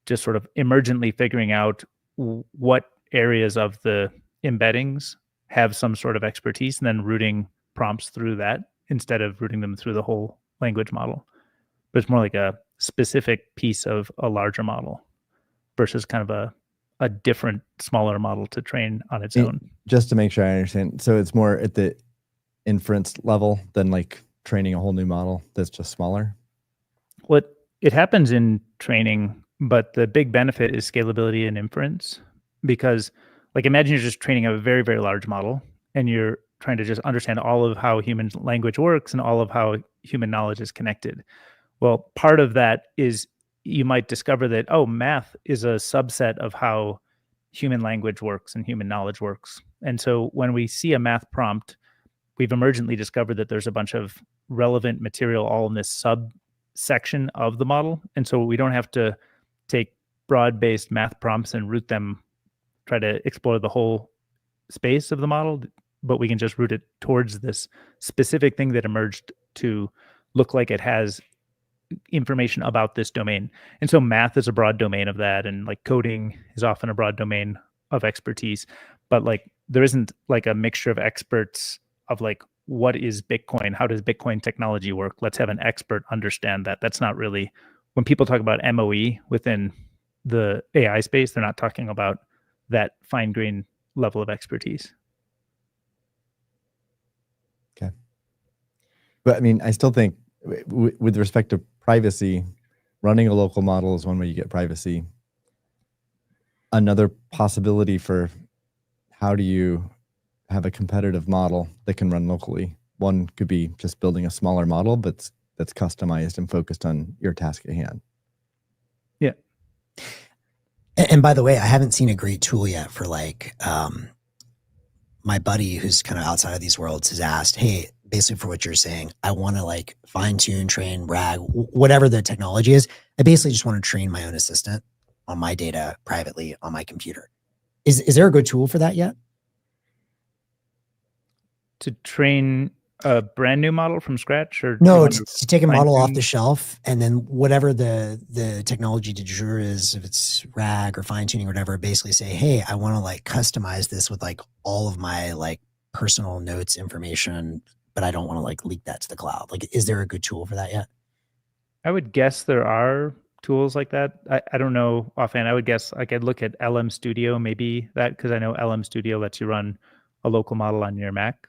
[SPEAKER 1] just sort of emergently figuring out what areas of the embeddings have some sort of expertise and then routing prompts through that instead of routing them through the whole language model. But it's more like a specific piece of a larger model versus kind of a different, smaller model to train on its own.
[SPEAKER 3] Just to make sure I understand. So it's more at the inference level than like training a whole new model that's just smaller?
[SPEAKER 1] Well, it happens in training, but the big benefit is scalability and inference, because like imagine you're just training a very, very large model and you're trying to just understand all of how human language works and all of how human knowledge is connected. Well, part of that is you might discover that, math is a subset of how human language works and human knowledge works. And so when we see a math prompt, we've emergently discovered that there's a bunch of relevant material all in this subsection of the model. And so we don't have to take broad-based math prompts and route them, try to explore the whole space of the model, but we can just route it towards this specific thing that emerged to look like it has information about this domain. And so math is a broad domain of that, and like coding is often a broad domain of expertise, but like there isn't like a mixture of experts of like, what is Bitcoin? How does Bitcoin technology work? Let's have an expert understand that. That's not really, when people talk about MOE within the AI space, they're not talking about that fine-grained level of expertise.
[SPEAKER 3] Okay. But I mean, I still think with respect to privacy, running a local model is one way you get privacy. Another possibility for how do you have a competitive model that can run locally? One could be just building a smaller model, but that's customized and focused on your task at hand.
[SPEAKER 1] Yeah.
[SPEAKER 2] And by the way, I haven't seen a great tool yet for like, my buddy who's kind of outside of these worlds has asked, hey, basically for what you're saying, I want to like fine tune, train, RAG, whatever the technology is. I basically just want to train my own assistant on my data privately on my computer. Is there a good tool for that yet?
[SPEAKER 1] To train a brand new model from scratch, or
[SPEAKER 2] no, to take a model off the shelf and then whatever the technology du jour is, if it's RAG or fine tuning or whatever, basically say, hey, I want to like customize this with like all of my like personal notes information, but I don't want to like leak that to the cloud. Like, is there a good tool for that yet?
[SPEAKER 1] I would guess there are tools like that. I don't know offhand. I would guess like I'd look at LM Studio, maybe that, because I know LM Studio lets you run a local model on your Mac.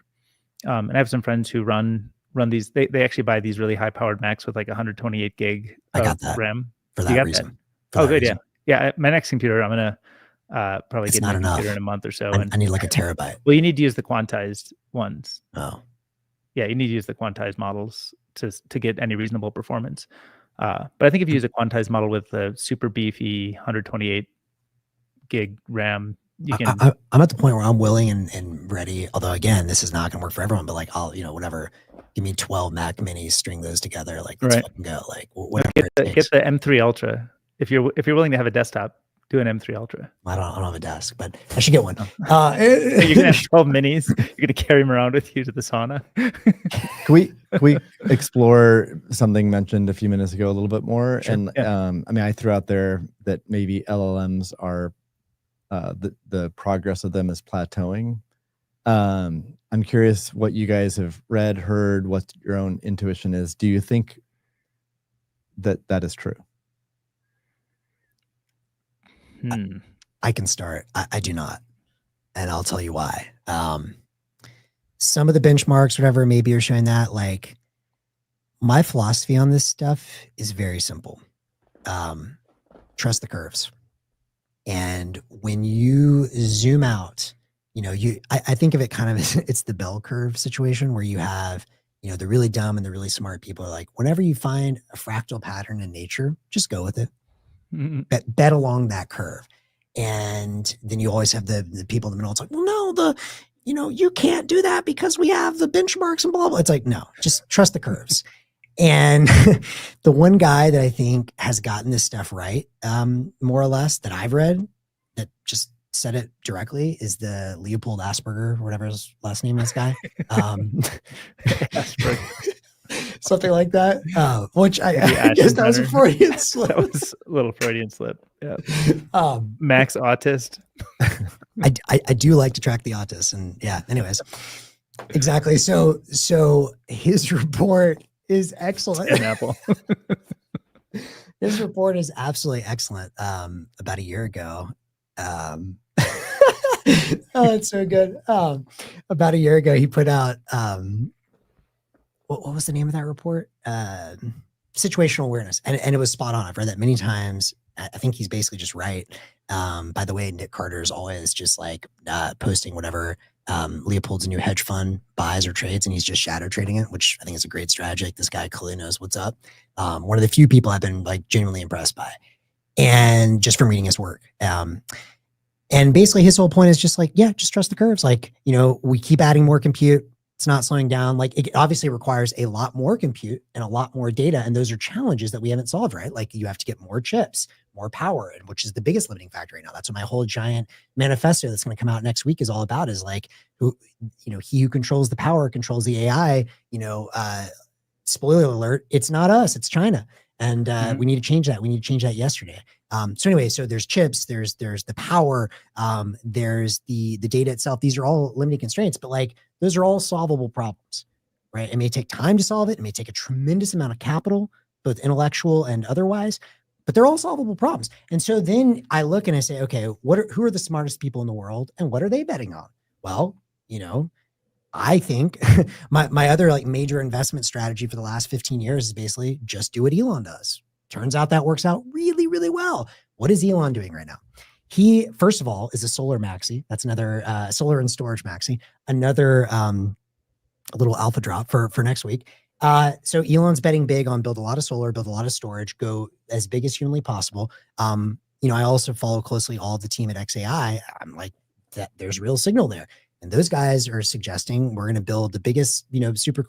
[SPEAKER 1] And I have some friends who run these. They actually buy these really high powered Macs with like 128 gig of RAM.
[SPEAKER 2] For that reason.
[SPEAKER 1] Oh, good. Yeah. Yeah. My next computer, I'm going to probably get my computer in a month or so.
[SPEAKER 2] I need like a terabyte.
[SPEAKER 1] Well, you need to use the quantized ones.
[SPEAKER 2] Oh.
[SPEAKER 1] Yeah. You need to use the quantized models to get any reasonable performance. But I think if you use a quantized model with a super beefy 128 gig RAM, you can.
[SPEAKER 2] I'm at the point where I'm willing and ready. Although again, this is not going to work for everyone. But like, I'll whatever. Give me 12 Mac Minis, string those together. Like, let's fucking go. Like, whatever
[SPEAKER 1] get the M3 Ultra. If you're willing to have a desktop, do an M3 Ultra.
[SPEAKER 2] I don't have a desk, but I should get one.
[SPEAKER 1] You're gonna have 12 minis. You're gonna carry them around with you to the sauna.
[SPEAKER 3] Can we explore something mentioned a few minutes ago a little bit more?
[SPEAKER 1] Sure.
[SPEAKER 3] And I mean, I threw out there that maybe LLMs are the progress of them is plateauing. I'm curious what you guys have read, heard, what your own intuition is. Do you think that is true?
[SPEAKER 2] I can start. I do not. And I'll tell you why. Some of the benchmarks, whatever, maybe are showing that. Like, my philosophy on this stuff is very simple. Trust the curves. And when you zoom out, I think of it kind of as it's the bell curve situation where you have, the really dumb and the really smart people are like, whenever you find a fractal pattern in nature, just go with it. Bet along that curve. And then you always have the people in the middle. It's like, well, no, you can't do that because we have the benchmarks and blah, blah. It's like, no, just trust the curves. And the one guy that I think has gotten this stuff right, more or less, that I've read, that just said it directly, is the Leopold Asperger, or whatever his last name is, guy. Something like that. Which I guess that was a Freudian slip.
[SPEAKER 1] That was a little Freudian slip. Yeah. Max autist.
[SPEAKER 2] I do like to track the autists, and yeah. Anyways, exactly. So his report is excellent.
[SPEAKER 1] An apple.
[SPEAKER 2] His report is absolutely excellent. About a year ago. Oh, it's so good. About a year ago, he put out what was the name of that report? Situational awareness. And it was spot on. I've read that many times. I think he's basically just right. By the way, Nick Carter is always just like posting whatever Leopold's new hedge fund buys or trades, and he's just shadow trading it, which I think is a great strategy. Like, this guy clearly knows what's up. One of the few people I've been like genuinely impressed by, and just from reading his work. And basically his whole point is just like, yeah, just trust the curves. Like, we keep adding more compute. It's not slowing down. Like, it obviously requires a lot more compute and a lot more data. And those are challenges that we haven't solved, right? Like, you have to get more chips, more power, and which is the biggest limiting factor right now. That's what my whole giant manifesto that's going to come out next week is all about, is like, he who controls the power controls the AI. Spoiler alert, it's not us, it's China. And we need to change that. We need to change that yesterday. So anyway, so there's chips, there's the power, there's the data itself. These are all limiting constraints, but like, those are all solvable problems, right? It may take time to solve it. It may take a tremendous amount of capital, both intellectual and otherwise, but they're all solvable problems. And so then I look and I say, okay, who are the smartest people in the world, and what are they betting on? Well, I think my other like major investment strategy for the last 15 years is basically just do what Elon does. Turns out that works out really, really well. What is Elon doing right now? He, first of all, is a solar maxi. That's another solar and storage maxi. Another little alpha drop for next week. So Elon's betting big on build a lot of solar, build a lot of storage, go as big as humanly possible. I also follow closely all the team at XAI. I'm like, that there's real signal there. And those guys are suggesting we're going to build the biggest, super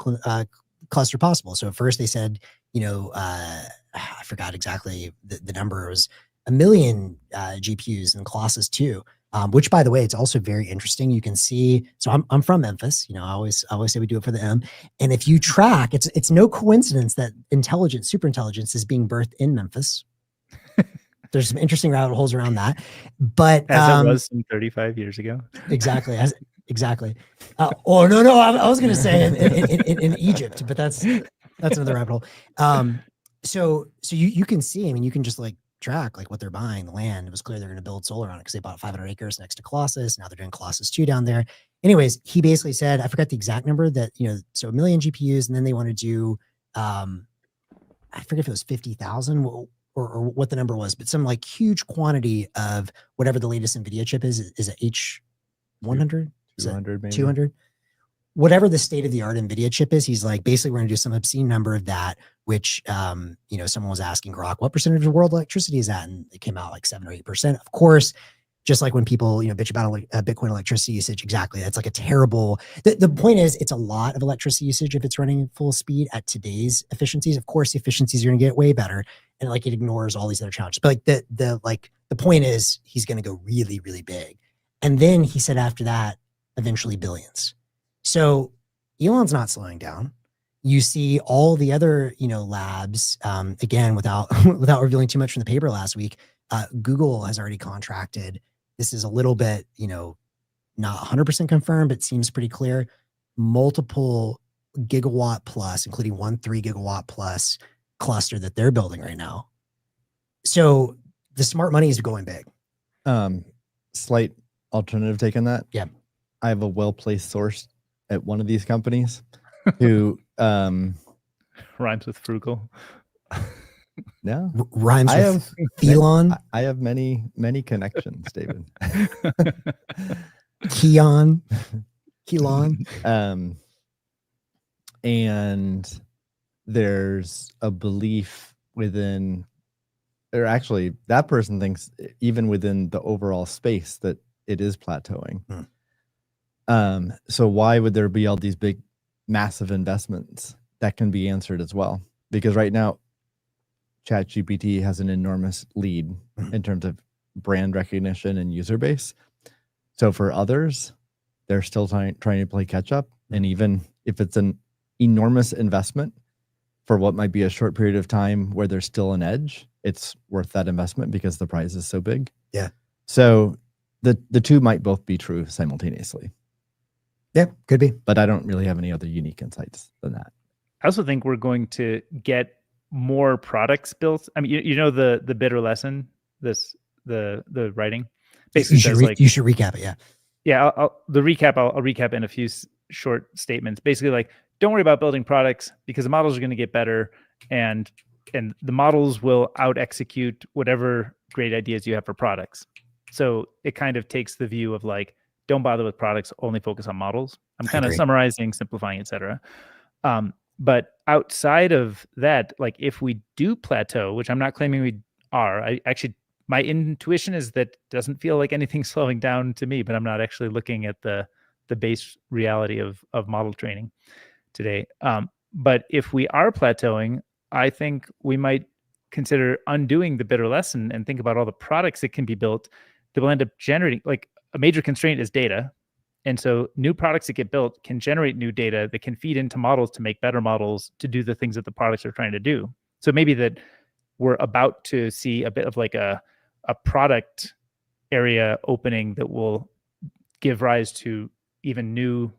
[SPEAKER 2] cluster possible. So at first they said, I forgot exactly the number. It was 1 million GPUs in Colossus 2. Which, by the way, it's also very interesting. You can see. So I'm from Memphis. I always say we do it for the M. And if you track, it's no coincidence that super intelligence is being birthed in Memphis. There's some interesting rabbit holes around that. But
[SPEAKER 1] as it was some 35 years ago.
[SPEAKER 2] Exactly. Exactly. No. I was going to say in Egypt, but that's another rabbit hole. So you can see. You can just track what they're buying, the land. It was clear they're going to build solar on it because they bought 500 acres next to Colossus. Now they're doing Colossus 2 down there. Anyways, he basically said, I forgot the exact number that, so 1 million GPUs, and then they want to do, I forget if it was 50,000 or what the number was, but some huge quantity of whatever the latest NVIDIA chip is it H100?
[SPEAKER 3] 200 maybe.
[SPEAKER 2] 200? Whatever the state of the art NVIDIA chip is, he's basically we're going to do some obscene number of that, which, someone was asking Grok, what percentage of world electricity is that? And it came out 7 or 8%. Of course, just like when people, bitch about Bitcoin electricity usage, exactly. That's a terrible, the point is it's a lot of electricity usage if it's running full speed at today's efficiencies. Of course, the efficiencies are going to get way better. And it ignores all these other challenges. But the point is he's going to go really, really big. And then he said after that, eventually billions. So Elon's not slowing down. You see all the other, labs, again, without revealing too much from the paper last week, Google has already contracted. This is a little bit, not 100% confirmed, but seems pretty clear. Multiple gigawatt plus, including 3 gigawatt plus cluster that they're building right now. So the smart money is going big.
[SPEAKER 3] Slight alternative take on that.
[SPEAKER 2] Yeah.
[SPEAKER 3] I have a well-placed source at one of these companies who
[SPEAKER 1] rhymes with frugal.
[SPEAKER 3] No,
[SPEAKER 2] rhymes with Elon.
[SPEAKER 3] I have many connections, David.
[SPEAKER 2] Keon.
[SPEAKER 3] And there's a belief within, or actually that person thinks even within the overall space that it is plateauing. So why would there be all these big, massive investments? That can be answered as well. Because right now, ChatGPT has an enormous lead in terms of brand recognition and user base. So for others, they're still trying to play catch up. And even if it's an enormous investment for what might be a short period of time where there's still an edge, it's worth that investment because the prize is so big.
[SPEAKER 2] Yeah.
[SPEAKER 3] So the two might both be true simultaneously.
[SPEAKER 2] Yeah, could be.
[SPEAKER 3] But I don't really have any other unique insights than that.
[SPEAKER 1] I also think we're going to get more products built. The bitter lesson, the writing. Basically
[SPEAKER 2] you should recap it. Yeah.
[SPEAKER 1] Yeah. I'll recap in a few short statements. Basically, don't worry about building products because the models are going to get better and the models will out execute whatever great ideas you have for products. So it kind of takes the view of don't bother with products, only focus on models. I'm kind of summarizing, simplifying, etc. But outside of that, if we do plateau, which I'm not claiming we are, my intuition is that doesn't feel like anything's slowing down to me, but I'm not actually looking at the base reality of model training today. But if we are plateauing, I think we might consider undoing the bitter lesson and think about all the products that can be built that will end up generating, a major constraint is data. And so new products that get built can generate new data that can feed into models to make better models to do the things that the products are trying to do. So maybe that we're about to see a bit of a product area opening that will give rise to even new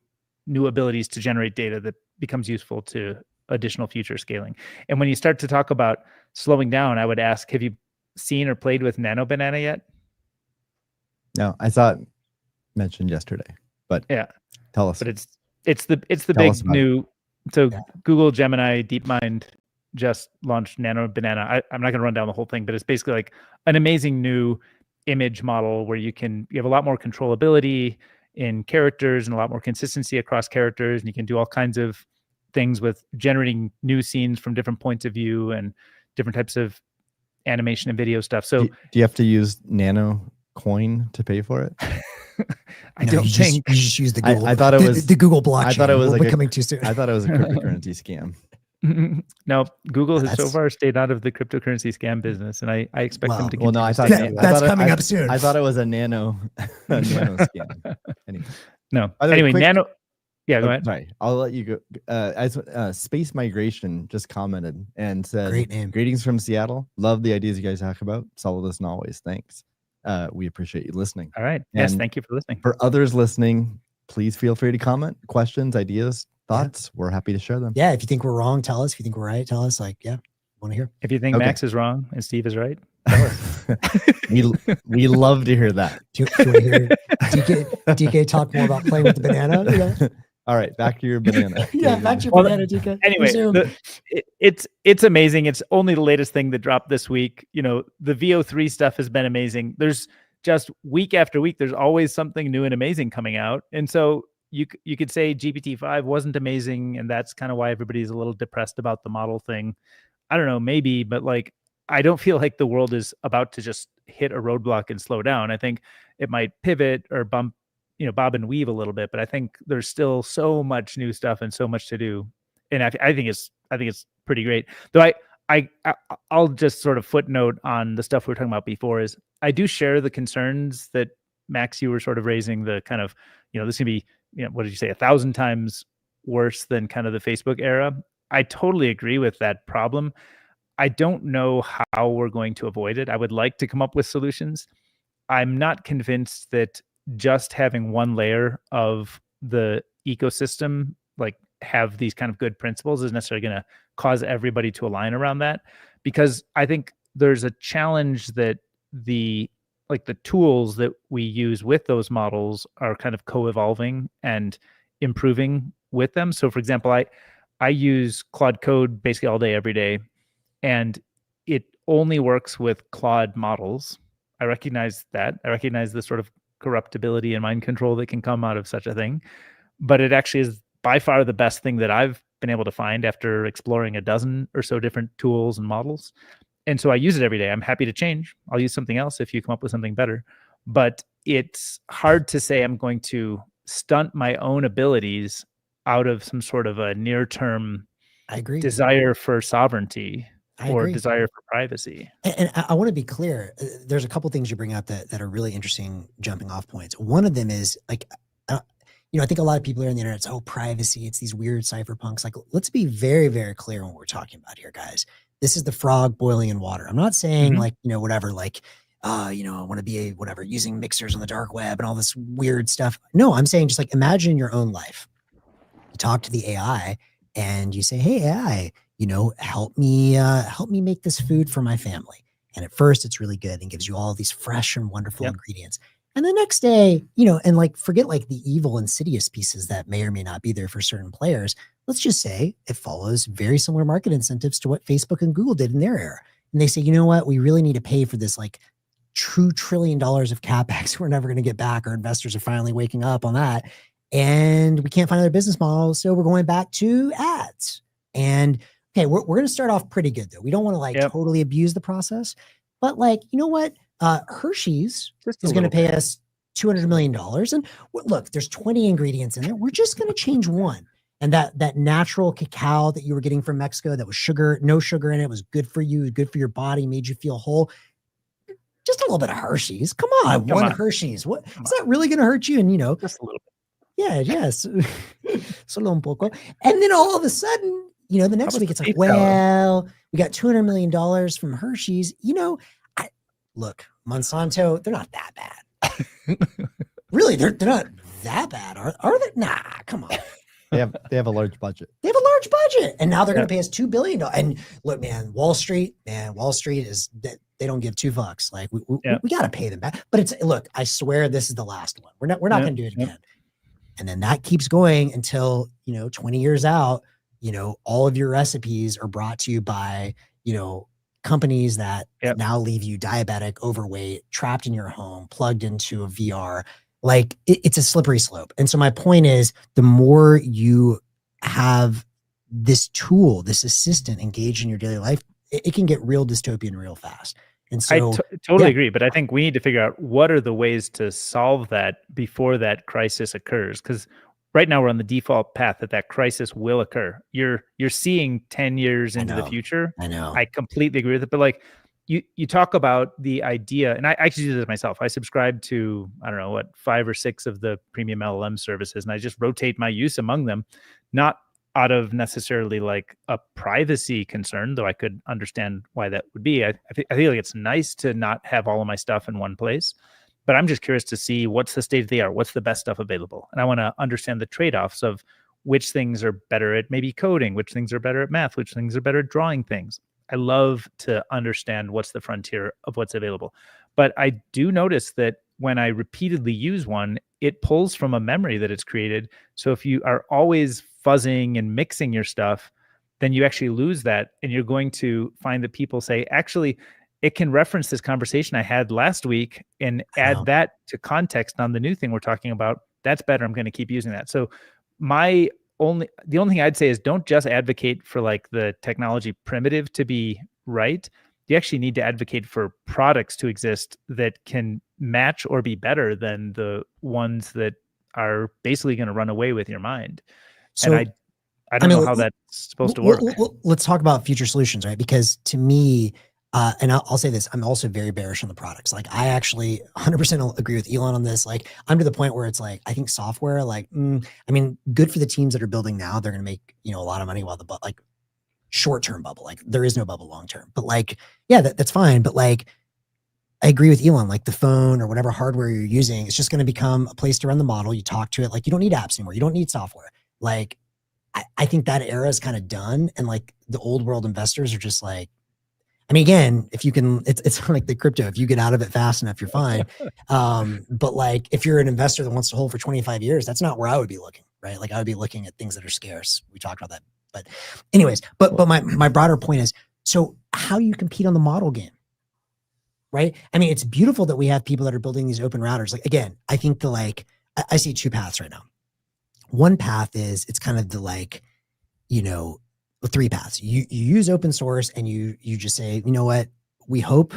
[SPEAKER 1] abilities to generate data that becomes useful to additional future scaling. And when you start to talk about slowing down, I would ask, have you seen or played with Nano Banana yet?
[SPEAKER 3] No, I saw it mentioned yesterday, but
[SPEAKER 1] yeah,
[SPEAKER 3] tell us.
[SPEAKER 1] But it's the big new. So Google Gemini DeepMind just launched Nano Banana. I'm not going to run down the whole thing, but it's basically an amazing new image model where you have a lot more controllability in characters and a lot more consistency across characters, and you can do all kinds of things with generating new scenes from different points of view and different types of animation and video stuff. So
[SPEAKER 3] do you have to use Nano coin to pay for it?
[SPEAKER 1] I don't think
[SPEAKER 2] you just use the Google.
[SPEAKER 3] I thought it was
[SPEAKER 2] the Google blockchain.
[SPEAKER 3] I thought it was like
[SPEAKER 2] coming too soon.
[SPEAKER 3] I thought it was a cryptocurrency scam.
[SPEAKER 1] No, Google has so far stayed out of the cryptocurrency scam business, and I expect them to.
[SPEAKER 3] Well, no, I thought
[SPEAKER 2] that's coming up soon.
[SPEAKER 3] I thought it was a nano scam. Anyway,
[SPEAKER 1] no. Anyway, Nano. Yeah, go ahead.
[SPEAKER 3] Sorry, I'll let you go. As Space Migration just commented and said,
[SPEAKER 2] "Great name.
[SPEAKER 3] Greetings from Seattle. Love the ideas you guys talk about. Solid as always. Thanks. We appreciate you listening.
[SPEAKER 1] All right.
[SPEAKER 3] And
[SPEAKER 1] yes, thank you for listening.
[SPEAKER 3] For others listening, please feel free to comment, questions, ideas, thoughts. We're happy to share them.
[SPEAKER 2] Yeah, if you think we're wrong, tell us. If you think we're right, tell us. Like, yeah, want to hear.
[SPEAKER 1] If you think Max is wrong and Steve is right, tell us.
[SPEAKER 3] we love to hear that.
[SPEAKER 2] Do you want to hear DK talk more about playing with the banana? You know?
[SPEAKER 3] All right, back to your banana.
[SPEAKER 2] Yeah, back to your banana, DK.
[SPEAKER 1] Anyway, it's amazing. It's only the latest thing that dropped this week. You know, the VO3 stuff has been amazing. There's just week after week, there's always something new and amazing coming out. And so you could say GPT-5 wasn't amazing, and that's kind of why everybody's a little depressed about the model thing. I don't know, maybe, but like, I don't feel like the world is about to just hit a roadblock and slow down. I think it might pivot or bump, bob and weave a little bit, but I think there's still so much new stuff and so much to do. And I think it's pretty great. Though I'll just sort of footnote on the stuff we were talking about before is I do share the concerns that Max, you were sort of raising, the kind of, this can be, what did you say, 1,000 times worse than kind of the Facebook era. I totally agree with that problem. I don't know how we're going to avoid it. I would like to come up with solutions. I'm not convinced that just having one layer of the ecosystem, like have these kind of good principles, is necessarily going to cause everybody to align around that. Because I think there's a challenge that the tools that we use with those models are kind of co-evolving and improving with them. So for example, I use Claude Code basically all day, every day, and it only works with Claude models. I recognize that. I recognize the sort of corruptibility and mind control that can come out of such a thing. But it actually is by far the best thing that I've been able to find after exploring a dozen or so different tools and models. And so I use it every day. I'm happy to change. I'll use something else if you come up with something better. But it's hard to say I'm going to stunt my own abilities out of some sort of a near-term desire for sovereignty or desire for privacy.
[SPEAKER 2] And I want to be clear. There's a couple things you bring up that are really interesting jumping off points. One of them is like, I think a lot of people are on the internet, it's privacy. It's these weird cypherpunks. Like, let's be very, very clear on what we're talking about here, guys. This is the frog boiling in water. I'm not saying whatever, like, I want to be using mixers on the dark web and all this weird stuff. No, I'm saying just like, imagine your own life. You talk to the AI and you say, hey, AI, help me make this food for my family. And at first it's really good and gives you all these fresh and wonderful ingredients. And the next day, and like, forget like the evil, insidious pieces that may or may not be there for certain players. Let's just say it follows very similar market incentives to what Facebook and Google did in their era. And they say, you know what, we really need to pay for this like true $1 trillion of CapEx we're never going to get back. Our investors are finally waking up on that. And we can't find other business models. So we're going back to ads. And okay, we're going to start off pretty good though. We don't want to like totally abuse the process, but like, you know what? Hershey's is going to pay us $200 million. And look, there's 20 ingredients in there. We're just going to change one. And that natural cacao that you were getting from Mexico, that was no sugar in it, was good for you, good for your body, made you feel whole. Just a little bit of Hershey's. Come on. Hershey's. What is that really going to hurt you? And
[SPEAKER 1] just a little bit.
[SPEAKER 2] Yeah, yes. Solo un poco. And then all of a sudden, the next week it's like, well, we got $200 million from Hershey's. Look, Monsanto, they're not that bad. Really, they're not that bad, are they? Nah, come on.
[SPEAKER 3] They have a large budget.
[SPEAKER 2] They have a large budget, and now they're going to pay us $2 billion. And look, man, Wall Street is that they don't give two fucks. Like we got to pay them back. But look, I swear this is the last one. We're not going to do it again. And then that keeps going until 20 years out. All of your recipes are brought to you by companies that now leave you diabetic, overweight, trapped in your home, plugged into a VR. Like it's a slippery slope. And so my point is, the more you have this tool, this assistant engaged in your daily life, it can get real dystopian real fast. And so
[SPEAKER 1] I totally agree, but I think we need to figure out what are the ways to solve that before that crisis occurs. Because right now we're on the default path that crisis will occur. You're seeing 10 years into the future.
[SPEAKER 2] I know.
[SPEAKER 1] I completely agree with it. But like you talk about the idea, and I actually do this myself. I subscribe to, I don't know, what, 5 or 6 of the premium LLM services, and I just rotate my use among them, not out of necessarily like a privacy concern, though I could understand why that would be. I feel like it's nice to not have all of my stuff in one place, but I'm just curious to see what's the state of the art, what's the best stuff available. And I want to understand the trade-offs of which things are better at maybe coding, which things are better at math, which things are better at drawing things. I love to understand what's the frontier of what's available. But I do notice that when I repeatedly use one, it pulls from a memory that it's created. So if you are always fuzzing and mixing your stuff, then you actually lose that. And you're going to find that people say, actually, it can reference this conversation I had last week and add that to context on the new thing we're talking about. That's better. I'm going to keep using that. So the only thing I'd say is don't just advocate for like the technology primitive to be right. You actually need to advocate for products to exist that can match or be better than the ones that are basically going to run away with your mind. So and I don't know how that's supposed to work.
[SPEAKER 2] Let's talk about future solutions, right? Because to me, and I'll say this, I'm also very bearish on the products. Like I actually 100% agree with Elon on this. Like I'm to the point where it's like, I think software, like, I mean, good for the teams that are building now. They're going to make, a lot of money while like short-term bubble, like there is no bubble long-term, but like, yeah, that's fine. But like, I agree with Elon, like the phone or whatever hardware you're using, it's just going to become a place to run the model. You talk to it. Like you don't need apps anymore. You don't need software. Like, I think that era is kind of done. And like the old world investors are just like, I mean, again, if you can, it's like the crypto, if you get out of it fast enough, you're fine. But like, if you're an investor that wants to hold for 25 years, that's not where I would be looking, right? Like I would be looking at things that are scarce. We talked about that, but anyways, but my broader point is, so how do you compete on the model game? Right? I mean, it's beautiful that we have people that are building these open routers. Like, again, I think I see 2 paths right now. One path is it's kind of the like, 3 paths. You use open source and you just say, you know what, we hope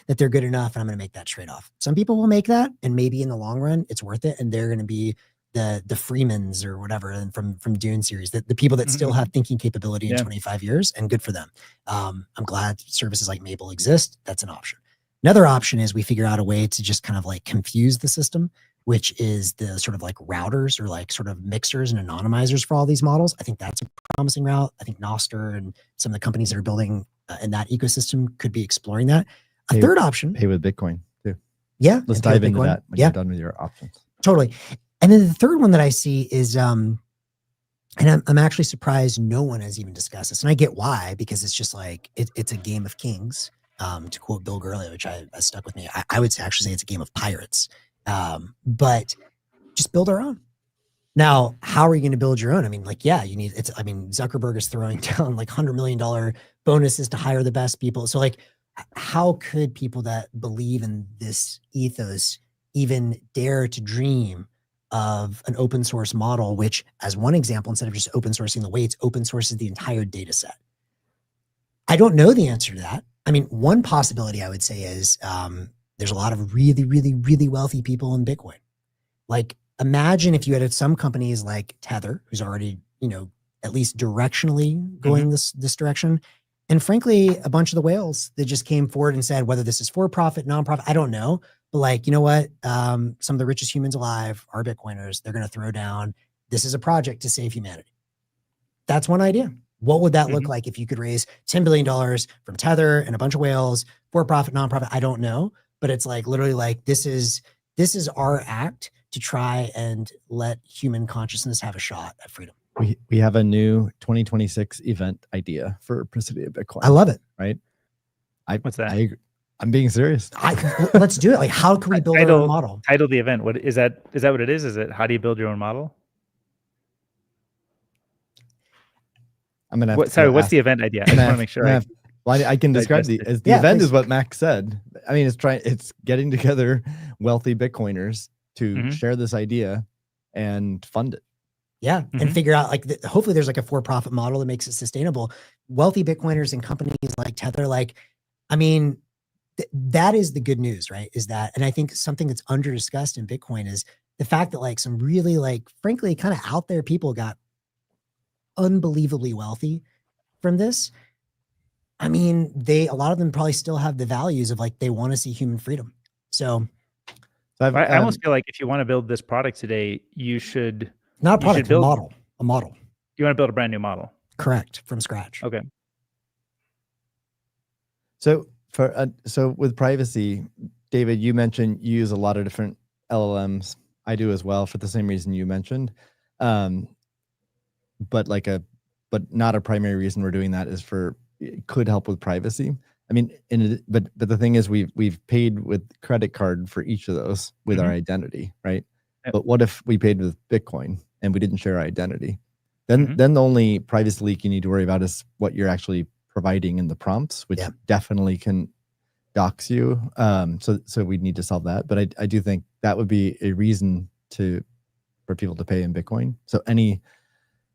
[SPEAKER 2] that they're good enough and I'm going to make that trade-off. Some people will make that and maybe in the long run it's worth it. And they're going to be the Freemans or whatever and from Dune series, the people that still have thinking capability in 25 years, and good for them. I'm glad services like Maple exist. That's an option. Another option is we figure out a way to just kind of like confuse the system, which is the sort of like routers or like sort of mixers and anonymizers for all these models. I think that's a promising route. I think Nostr and some of the companies that are building in that ecosystem could be exploring that. A third option.
[SPEAKER 3] Pay with Bitcoin too.
[SPEAKER 2] Yeah.
[SPEAKER 3] Let's dive into that when you're done with your options.
[SPEAKER 2] Totally. And then the third one that I see is, and I'm actually surprised no one has even discussed this. And I get why, because it's just like, it's a game of kings. To quote Bill Gurley, which I stuck with me. I would actually say it's a game of pirates. But just build our own. Now, how are you going to build your own? I mean, like, yeah, Zuckerberg is throwing down like $100 million bonuses to hire the best people. So like, how could people that believe in this ethos even dare to dream of an open source model, which as one example, instead of just open sourcing the weights, open sources the entire data set? I don't know the answer to that. I mean, one possibility I would say is, there's a lot of really, really, really wealthy people in Bitcoin. Like imagine if you had some companies like Tether, who's already, at least directionally going this direction. And frankly, a bunch of the whales that just came forward and said, whether this is for profit, nonprofit, I don't know. But like, you know what? Some of the richest humans alive are Bitcoiners. They're going to throw down. This is a project to save humanity. That's one idea. What would that look like if you could raise $10 billion from Tether and a bunch of whales, for profit, nonprofit? I don't know. But it's like literally like this is our act to try and let human consciousness have a shot at freedom.
[SPEAKER 3] We have a new 2026 event idea for Presidio Bitcoin.
[SPEAKER 2] I love it.
[SPEAKER 3] Right?
[SPEAKER 1] What's that?
[SPEAKER 3] I'm being serious.
[SPEAKER 2] Let's do it. Like, how can we build our own model?
[SPEAKER 1] Title the event. What is that? Is that what it is? Is it how do you build your own model?
[SPEAKER 3] I'm gonna.
[SPEAKER 1] What's the event idea? I just want to make sure.
[SPEAKER 3] I can describe the event is what Max said. I mean, it's getting together wealthy Bitcoiners to share this idea and fund it.
[SPEAKER 2] Yeah. And figure out like, hopefully there's like a for-profit model that makes it sustainable. Wealthy Bitcoiners and companies like Tether, like, I mean, that is the good news, right? Is that, and I think something that's under discussed in Bitcoin is the fact that like some really like, frankly, kind of out there people got unbelievably wealthy from this. I mean, a lot of them probably still have the values of like, they want to see human freedom. So
[SPEAKER 1] I almost feel like if you want to build this product today, you should
[SPEAKER 2] not a product, a model.
[SPEAKER 1] You want to build a brand new model.
[SPEAKER 2] Correct. From scratch.
[SPEAKER 1] Okay.
[SPEAKER 3] So so with privacy, David, you mentioned you use a lot of different LLMs. I do as well for the same reason you mentioned. But not a primary reason we're doing that is it could help with privacy. I mean, but the thing is we've paid with credit card for each of those with our identity, right? Yep. But what if we paid with Bitcoin and we didn't share our identity? Then the only privacy leak you need to worry about is what you're actually providing in the prompts, which definitely can dox you. So we'd need to solve that. But I do think that would be a reason for people to pay in Bitcoin. So any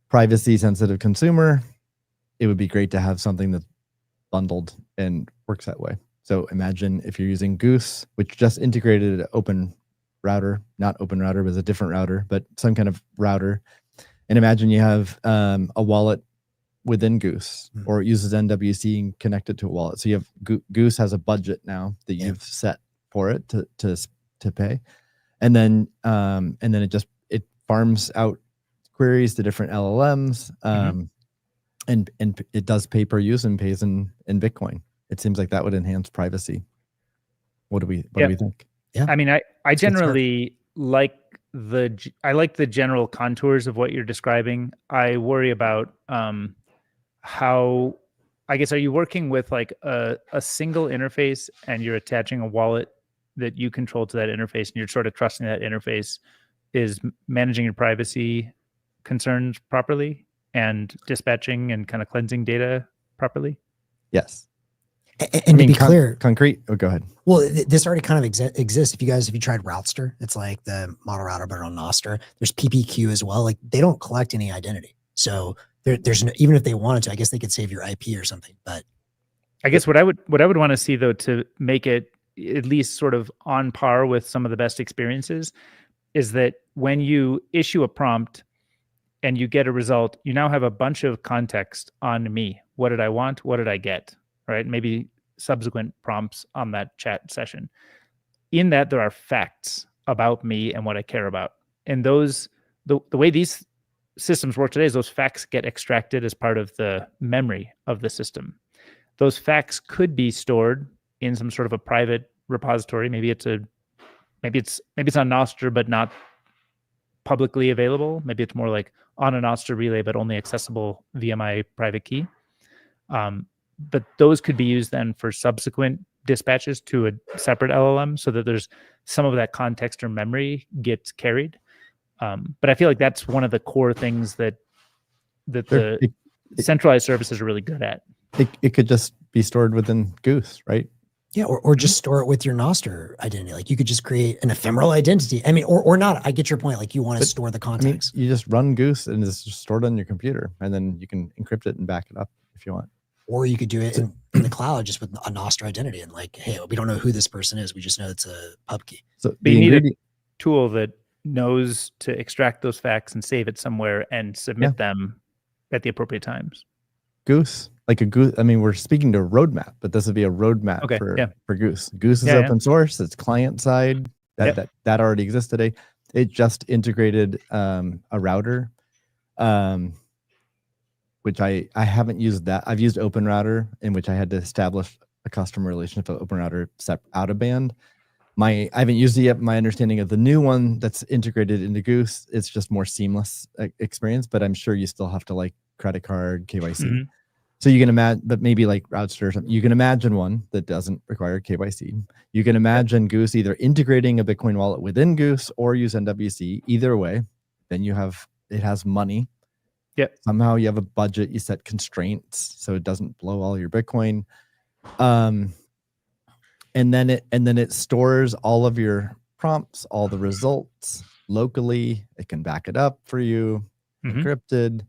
[SPEAKER 3] privacy sensitive consumer, it would be great to have something that's bundled and works that way. So imagine if you're using Goose, which just integrated an open router, not open router, but a different router, but some kind of router. And imagine you have a wallet within Goose, or it uses NWC and connect it to a wallet. So you have Goose has a budget now that you've set for it to pay, and then it farms out queries to different LLMs, and it does pay per use and pays in Bitcoin. It seems like that would enhance privacy. What do we think?
[SPEAKER 1] Yeah, I mean, I generally like the general contours of what you're describing. I worry about how, I guess, are you working with like a single interface and you're attaching a wallet that you control to that interface, and you're sort of trusting that interface is managing your privacy concerns properly and dispatching and kind of cleansing data properly?
[SPEAKER 3] Yes.
[SPEAKER 2] And to be clear,
[SPEAKER 3] concrete. Oh, go ahead.
[SPEAKER 2] Well, this already kind of exists. If you tried Routester, it's like the model router, but on Nostr. There's PPQ as well. Like they don't collect any identity. So there's no, even if they wanted to, I guess they could save your IP or something. But
[SPEAKER 1] I guess what I would want to see though, to make it at least sort of on par with some of the best experiences, is that when you issue a prompt and you get a result, you now have a bunch of context on me. What did I want? What did I get? Right? Maybe subsequent prompts on that chat session. In that, there are facts about me and what I care about. And those, the way these systems work today is those facts get extracted as part of the memory of the system. Those facts could be stored in some sort of a private repository. Maybe it's on Nostr, but not publicly available. Maybe it's more like on a Nostr relay, but only accessible via my private key. But those could be used then for subsequent dispatches to a separate LLM, so that there's some of that context or memory gets carried. But I feel like that's one of the core things that the centralized services are really good at.
[SPEAKER 3] It could just be stored within Goose, right?
[SPEAKER 2] Yeah, or just store it with your Nostr identity. Like you could just create an ephemeral identity. I mean, or not. I get your point. Like you want to store the context.
[SPEAKER 3] I mean, you just run Goose and it's just stored on your computer, and then you can encrypt it and back it up if you want.
[SPEAKER 2] Or you could do it in the cloud just with a Nostr identity, and like, hey, we don't know who this person is. We just know it's a pub key.
[SPEAKER 3] So
[SPEAKER 1] but you need a tool that knows to extract those facts and save it somewhere and submit them at the appropriate times.
[SPEAKER 3] Goose, like a Goose. I mean, we're speaking to a roadmap, but this would be a roadmap for Goose. Goose is open source. It's client side. That already exists today. It just integrated a router, which I haven't used that. I've used Open Router, in which I had to establish a customer relationship with Open Router out of band. I haven't used it yet. My understanding of the new one that's integrated into Goose, it's just more seamless experience, but I'm sure you still have to like credit card, KYC. So you can imagine, but maybe like Routester or something, you can imagine one that doesn't require KYC. You can imagine Goose either integrating a Bitcoin wallet within Goose or use NWC. Either way, then it has money.
[SPEAKER 1] Yep.
[SPEAKER 3] Somehow you have a budget, you set constraints so it doesn't blow all your Bitcoin. And then it stores all of your prompts, all the results locally. It can back it up for you. encrypted,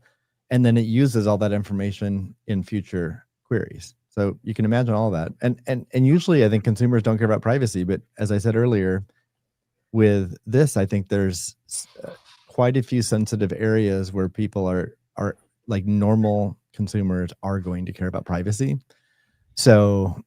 [SPEAKER 3] and then it uses all that information in future queries. So you can imagine all that. And usually I think consumers don't care about privacy, but as I said earlier, with this, I think there's quite a few sensitive areas where people are like normal consumers are going to care about privacy. So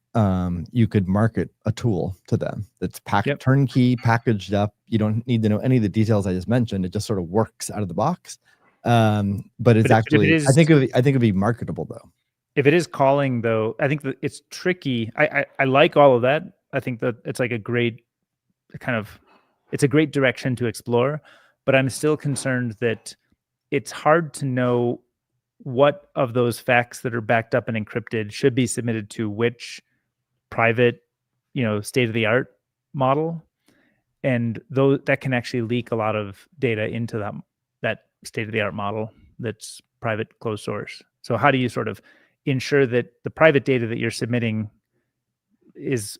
[SPEAKER 3] you could market a tool to them that's turnkey, packaged up. You don't need to know any of the details I just mentioned. It just sort of works out of the box. But it's actually, I think it'd be marketable though.
[SPEAKER 1] If it is calling though, I think that it's tricky. I like all of that. I think that it's like a great it's a great direction to explore, but I'm still concerned that it's hard to know what of those facts that are backed up and encrypted should be submitted to which private, state-of-the-art model. And that can actually leak a lot of data into that state-of-the-art model that's private closed source. So how do you sort of ensure that the private data that you're submitting is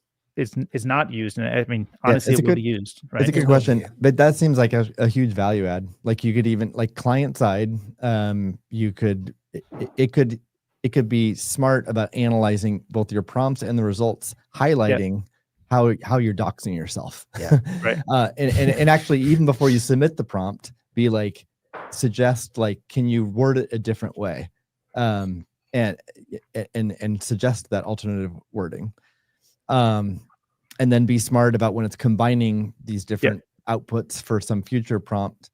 [SPEAKER 1] not used? And I mean, honestly, it will be used, right?
[SPEAKER 3] It's a good question, but that seems like a huge value add. Like you could even, like client side, it could be smart about analyzing both your prompts and the results, highlighting how you're doxing yourself.
[SPEAKER 2] Yeah,
[SPEAKER 1] right.
[SPEAKER 3] And actually, even before you submit the prompt, be like, suggest like, can you word it a different way, and suggest that alternative wording. And then be smart about when it's combining these different outputs for some future prompt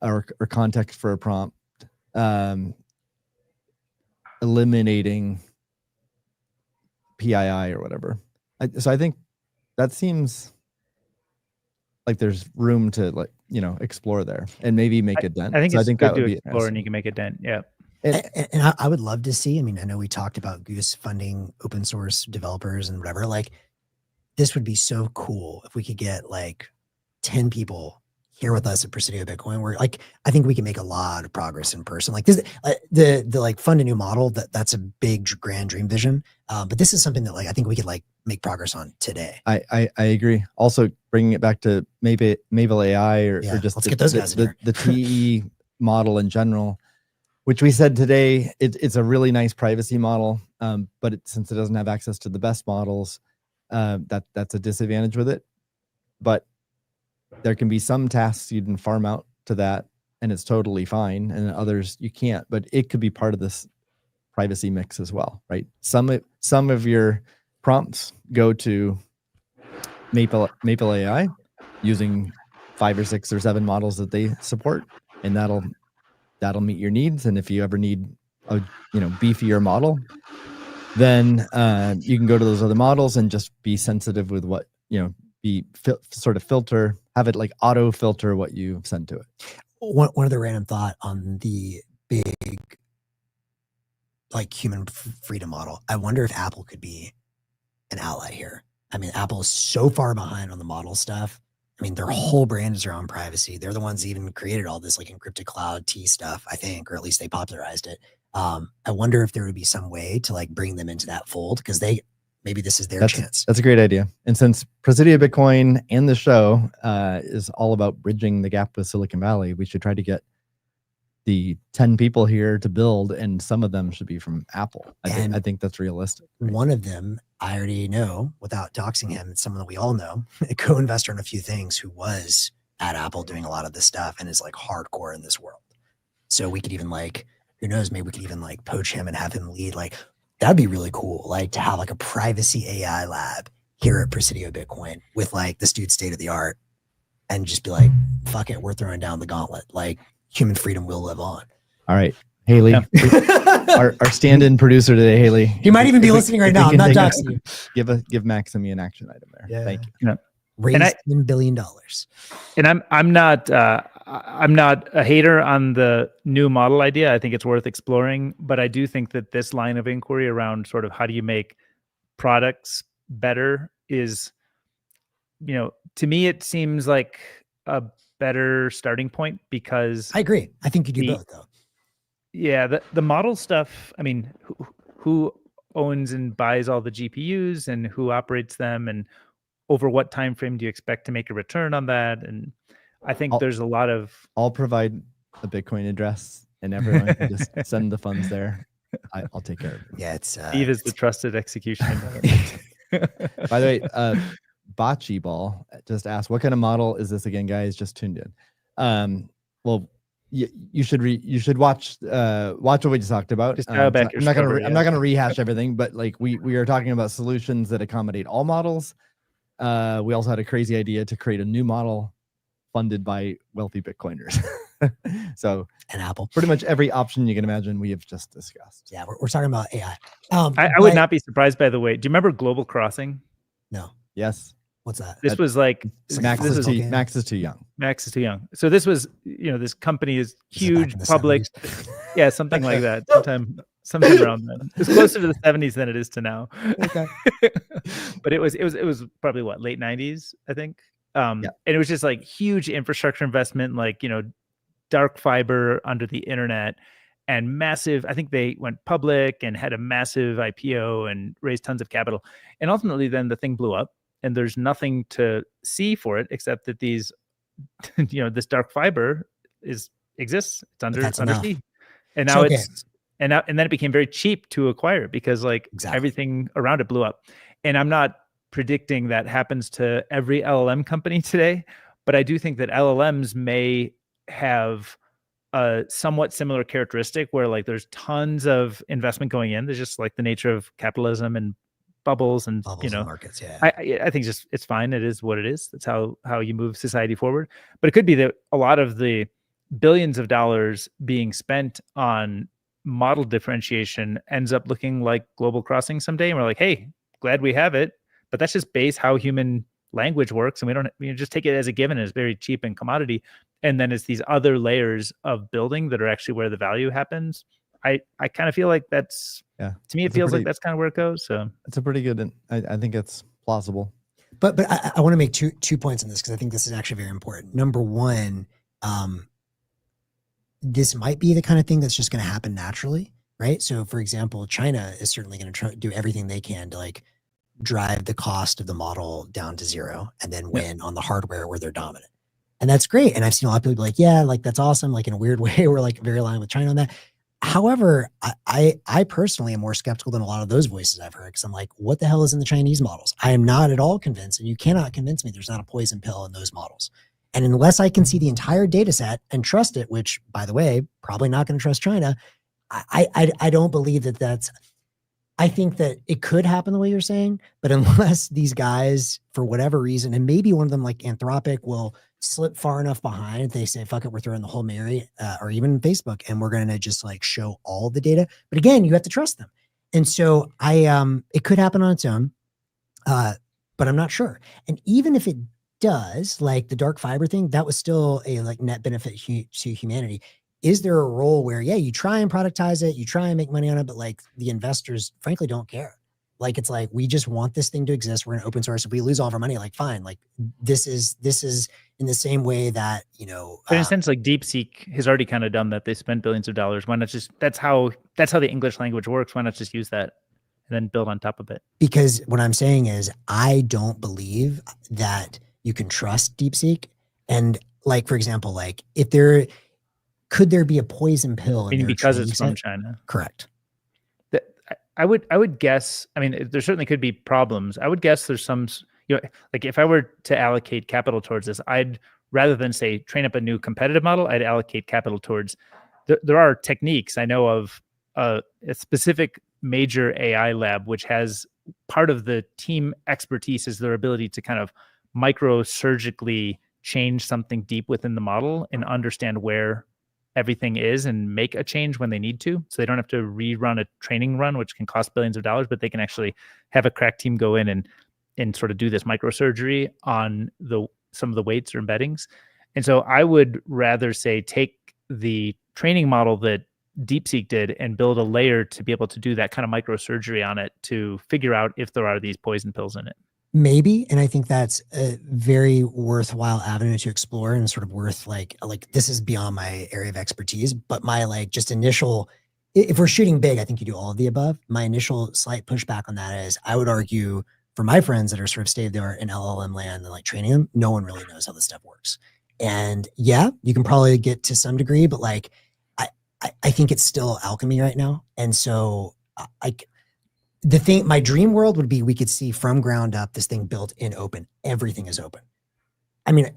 [SPEAKER 3] or context for a prompt, eliminating PII or whatever. So I think that seems like there's room to explore there and maybe make a dent.
[SPEAKER 1] I think
[SPEAKER 3] so
[SPEAKER 1] it's
[SPEAKER 3] I think
[SPEAKER 1] good
[SPEAKER 3] that would
[SPEAKER 1] to
[SPEAKER 3] be
[SPEAKER 1] explore and you can make a dent. Yeah.
[SPEAKER 2] And I would love to see, I mean, I know we talked about Goose funding open source developers and whatever, like this would be so cool if we could get like 10 people here with us at Presidio Bitcoin, where like, I think we can make a lot of progress in person. Like this, the like fund a new model, that's a big grand dream vision. But this is something that like, I think we could like make progress on today.
[SPEAKER 3] I agree. Also bringing it back to maybe Maven AI or just
[SPEAKER 2] let's get those guys in here.
[SPEAKER 3] The TE model in general, which we said today, it's a really nice privacy model. But since it doesn't have access to the best models, that's a disadvantage with it. But there can be some tasks you can farm out to that and it's totally fine, and others you can't, but it could be part of this privacy mix as well, right? Some of your prompts go to Maple AI using 5 or 6 or 7 models that they support, and that'll meet your needs. And if you ever need a beefier model, then you can go to those other models and just be sensitive with what sort of filter, have it like auto filter what you send to it.
[SPEAKER 2] One other random thought on the big like human freedom model. I wonder if Apple could be an ally here. I mean, Apple is so far behind on the model stuff. I mean, their whole brand is around privacy. They're the ones that even created all this like encrypted cloud T stuff, I think, or at least they popularized it. I wonder if there would be some way to like bring them into that fold, because maybe this is their chance.
[SPEAKER 3] That's a great idea. And since Presidio Bitcoin and the show is all about bridging the gap with Silicon Valley, we should try to get the 10 people here to build, and some of them should be from Apple. I think that's realistic.
[SPEAKER 2] Right? One of them, I already know without doxing him, it's someone that we all know, a co-investor in a few things who was at Apple doing a lot of this stuff and is like hardcore in this world. So we could even like, who knows, maybe we could even like poach him and have him lead. Like that'd be really cool. Like to have like a privacy AI lab here at Presidio Bitcoin with like this dude's state of the art, and just be like, fuck it, we're throwing down the gauntlet. Like human freedom will live on.
[SPEAKER 3] All right, Haley, our stand-in producer today, Haley.
[SPEAKER 2] He might even be listening right now. I'm not doxing you.
[SPEAKER 3] Give Maxime an action item there.
[SPEAKER 2] Yeah.
[SPEAKER 3] Thank you.
[SPEAKER 1] Yeah.
[SPEAKER 2] Raise $10 billion.
[SPEAKER 1] And I'm not a hater on the new model idea. I think it's worth exploring, but I do think that this line of inquiry around sort of how do you make products better is, to me, it seems like a better starting point, because
[SPEAKER 2] I agree. I think you do both though.
[SPEAKER 1] Yeah. The model stuff, I mean, who owns and buys all the GPUs and who operates them, and over what time frame do you expect to make a return on that? And I think there's a lot of...
[SPEAKER 3] I'll provide a Bitcoin address and everyone can just send the funds there. I'll take care of it.
[SPEAKER 2] Yeah, it's
[SPEAKER 1] Steve is the trusted execution.
[SPEAKER 3] By the way, Bocce Ball just asked, what kind of model is this again, guys? Just tuned in. Well, you should watch what we just talked about.
[SPEAKER 1] Just dial back
[SPEAKER 3] I'm not gonna rehash everything, but like we are talking about solutions that accommodate all models. We also had a crazy idea to create a new model funded by wealthy Bitcoiners. So,
[SPEAKER 2] and Apple,
[SPEAKER 3] pretty much every option you can imagine we have just discussed.
[SPEAKER 2] Yeah, we're talking about AI.
[SPEAKER 1] I would not be surprised, by the way. Do you remember Global Crossing?
[SPEAKER 2] No.
[SPEAKER 3] Yes.
[SPEAKER 2] What's that?
[SPEAKER 1] This was like
[SPEAKER 3] Max is too young.
[SPEAKER 1] Max is too young. So this was, this company is huge, public. Yeah, something like that. Sometime around then. It's closer to the 70s than it is to now.
[SPEAKER 2] Okay.
[SPEAKER 1] But it was probably what, late 90s, I think. And it was just like huge infrastructure investment, like, dark fiber under the internet, and massive. I think they went public and had a massive IPO and raised tons of capital. And ultimately then the thing blew up, and there's nothing to see for it except that these, this dark fiber exists. It's under sea. And now and then it became very cheap to acquire because everything around it blew up. And I'm not predicting that happens to every LLM company today, but I do think that LLMs may have a somewhat similar characteristic where like there's tons of investment going in. There's just like the nature of capitalism and bubbles and
[SPEAKER 2] markets. Yeah,
[SPEAKER 1] I think just it's fine. It is what it is. That's how you move society forward. But it could be that a lot of the billions of dollars being spent on model differentiation ends up looking like Global Crossing someday, and we're like, hey, glad we have it, but that's just base how human language works, and we just take it as a given. It's very cheap and commodity, and then it's these other layers of building that are actually where the value happens. I kind of feel like that's to me it feels like that's kind of where it goes. So
[SPEAKER 3] it's a pretty good, I think it's plausible.
[SPEAKER 2] But I want to make two points on this because I think this is actually very important. Number one, this might be the kind of thing that's just going to happen naturally, right? So for example, China is certainly going to do everything they can to like drive the cost of the model down to zero and then win on the hardware where they're dominant. And that's great. And I've seen a lot of people be like, yeah, like that's awesome. Like in a weird way, we're like very aligned with China on that. However, I personally am more skeptical than a lot of those voices I've heard because I'm like, what the hell is in the Chinese models? I am not at all convinced, and you cannot convince me there's not a poison pill in those models. And unless I can see the entire data set and trust it, which by the way, probably not going to trust China, I don't believe that's, I think that it could happen the way you're saying, but unless these guys, for whatever reason, and maybe one of them like Anthropic will slip far enough behind, they say, fuck it, we're throwing the whole Mary, or even Facebook, and we're going to just like show all the data. But again, you have to trust them. And so it could happen on its own, but I'm not sure. And even if it does, like the dark fiber thing, that was still a like net benefit to humanity. Is there a role where, you try and productize it, you try and make money on it, but like the investors frankly don't care. Like, it's like, we just want this thing to exist. We're going to open source. If we lose all of our money, like, fine. Like this is in the same way that,
[SPEAKER 1] for instance, like DeepSeek has already kind of done that. They spent billions of dollars. Why not just, that's how the English language works. Why not just use that and then build on top of it?
[SPEAKER 2] Because what I'm saying is I don't believe that you can trust DeepSeek. And like, for example, like could there be a poison pill?
[SPEAKER 1] Because it's from China.
[SPEAKER 2] Correct.
[SPEAKER 1] I would guess, I mean, there certainly could be problems. I would guess there's some, like if I were to allocate capital towards this, I'd rather than say train up a new competitive model, I'd allocate capital towards, there are techniques. I know of a specific major AI lab, which has part of the team expertise is their ability to kind of microsurgically change something deep within the model and understand where everything is and make a change when they need to. So they don't have to rerun a training run, which can cost billions of dollars, but they can actually have a crack team go in and sort of do this microsurgery on some of the weights or embeddings. And so I would rather say take the training model that DeepSeek did and build a layer to be able to do that kind of microsurgery on it to figure out if there are these poison pills in it.
[SPEAKER 2] Maybe. And I think that's a very worthwhile avenue to explore and sort of worth like this is beyond my area of expertise, but my like just initial, if we're shooting big, I think you do all of the above. My initial slight pushback on that is I would argue for my friends that are sort of state of the art in LLM land and like training them, no one really knows how this stuff works. And yeah, you can probably get to some degree, but like I think it's still alchemy right now. And so my dream world would be we could see from ground up this thing built in open. Everything is open. I mean,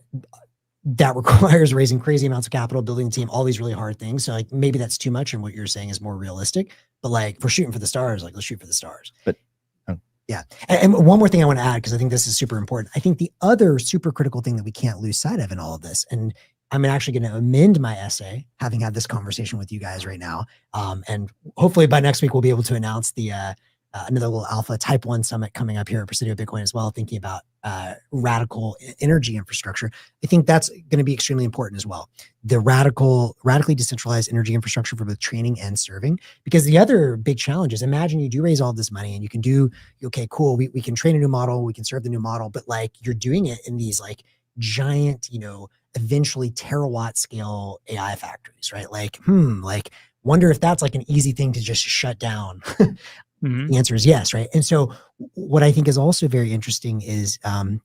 [SPEAKER 2] that requires raising crazy amounts of capital, building a team, all these really hard things. So like maybe that's too much, and what you're saying is more realistic. But like if we're shooting for the stars, like let's shoot for the stars.
[SPEAKER 3] But
[SPEAKER 2] yeah. And one more thing I want to add, because I think this is super important. I think the other super critical thing that we can't lose sight of in all of this, and I'm actually going to amend my essay, having had this conversation with you guys right now. And hopefully by next week, we'll be able to announce the another little alpha type 1 summit coming up here at Presidio Bitcoin as well, thinking about radical energy infrastructure. I think that's going to be extremely important as well. The radically decentralized energy infrastructure for both training and serving. Because the other big challenge is, imagine you do raise all this money and you can do, okay, cool, we can train a new model, we can serve the new model, but like you're doing it in these like giant, eventually terawatt scale AI factories, right? Like, like wonder if that's like an easy thing to just shut down. The answer is yes, right? And so what I think is also very interesting is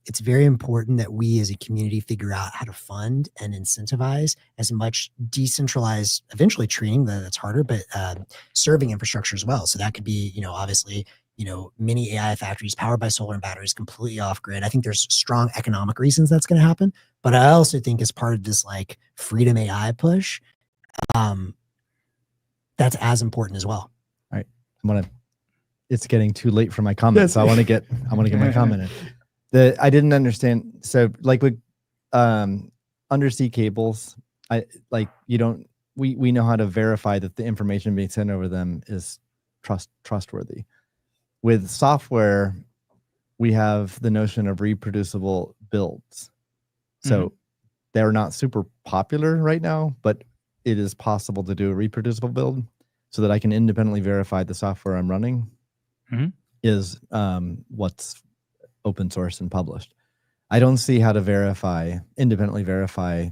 [SPEAKER 2] it's very important that we as a community figure out how to fund and incentivize as much decentralized, eventually training, that's harder, but serving infrastructure as well. So that could be, obviously, mini AI factories powered by solar and batteries, completely off grid. I think there's strong economic reasons that's going to happen. But I also think as part of this like freedom AI push, that's as important as well.
[SPEAKER 3] All right. It's getting too late for my comment. So I want to get my comment in. I didn't understand. So like with undersea cables, we know how to verify that the information being sent over them is trustworthy. With software, we have the notion of reproducible builds. So they're not super popular right now, but it is possible to do a reproducible build so that I can independently verify the software I'm running is what's open source and published. I don't see how to independently verify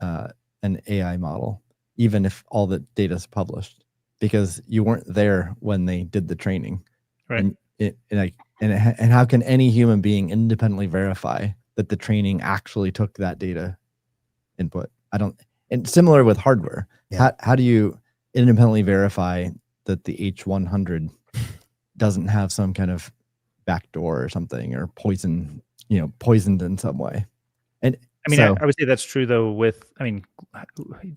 [SPEAKER 3] an AI model, even if all the data is published, because you weren't there when they did the training.
[SPEAKER 1] Right.
[SPEAKER 3] And how can any human being independently verify that the training actually took that data input? And similar with hardware, how do you independently verify that the H100 doesn't have some kind of backdoor or something, or poisoned in some way? And
[SPEAKER 1] I mean, I would say that's true though.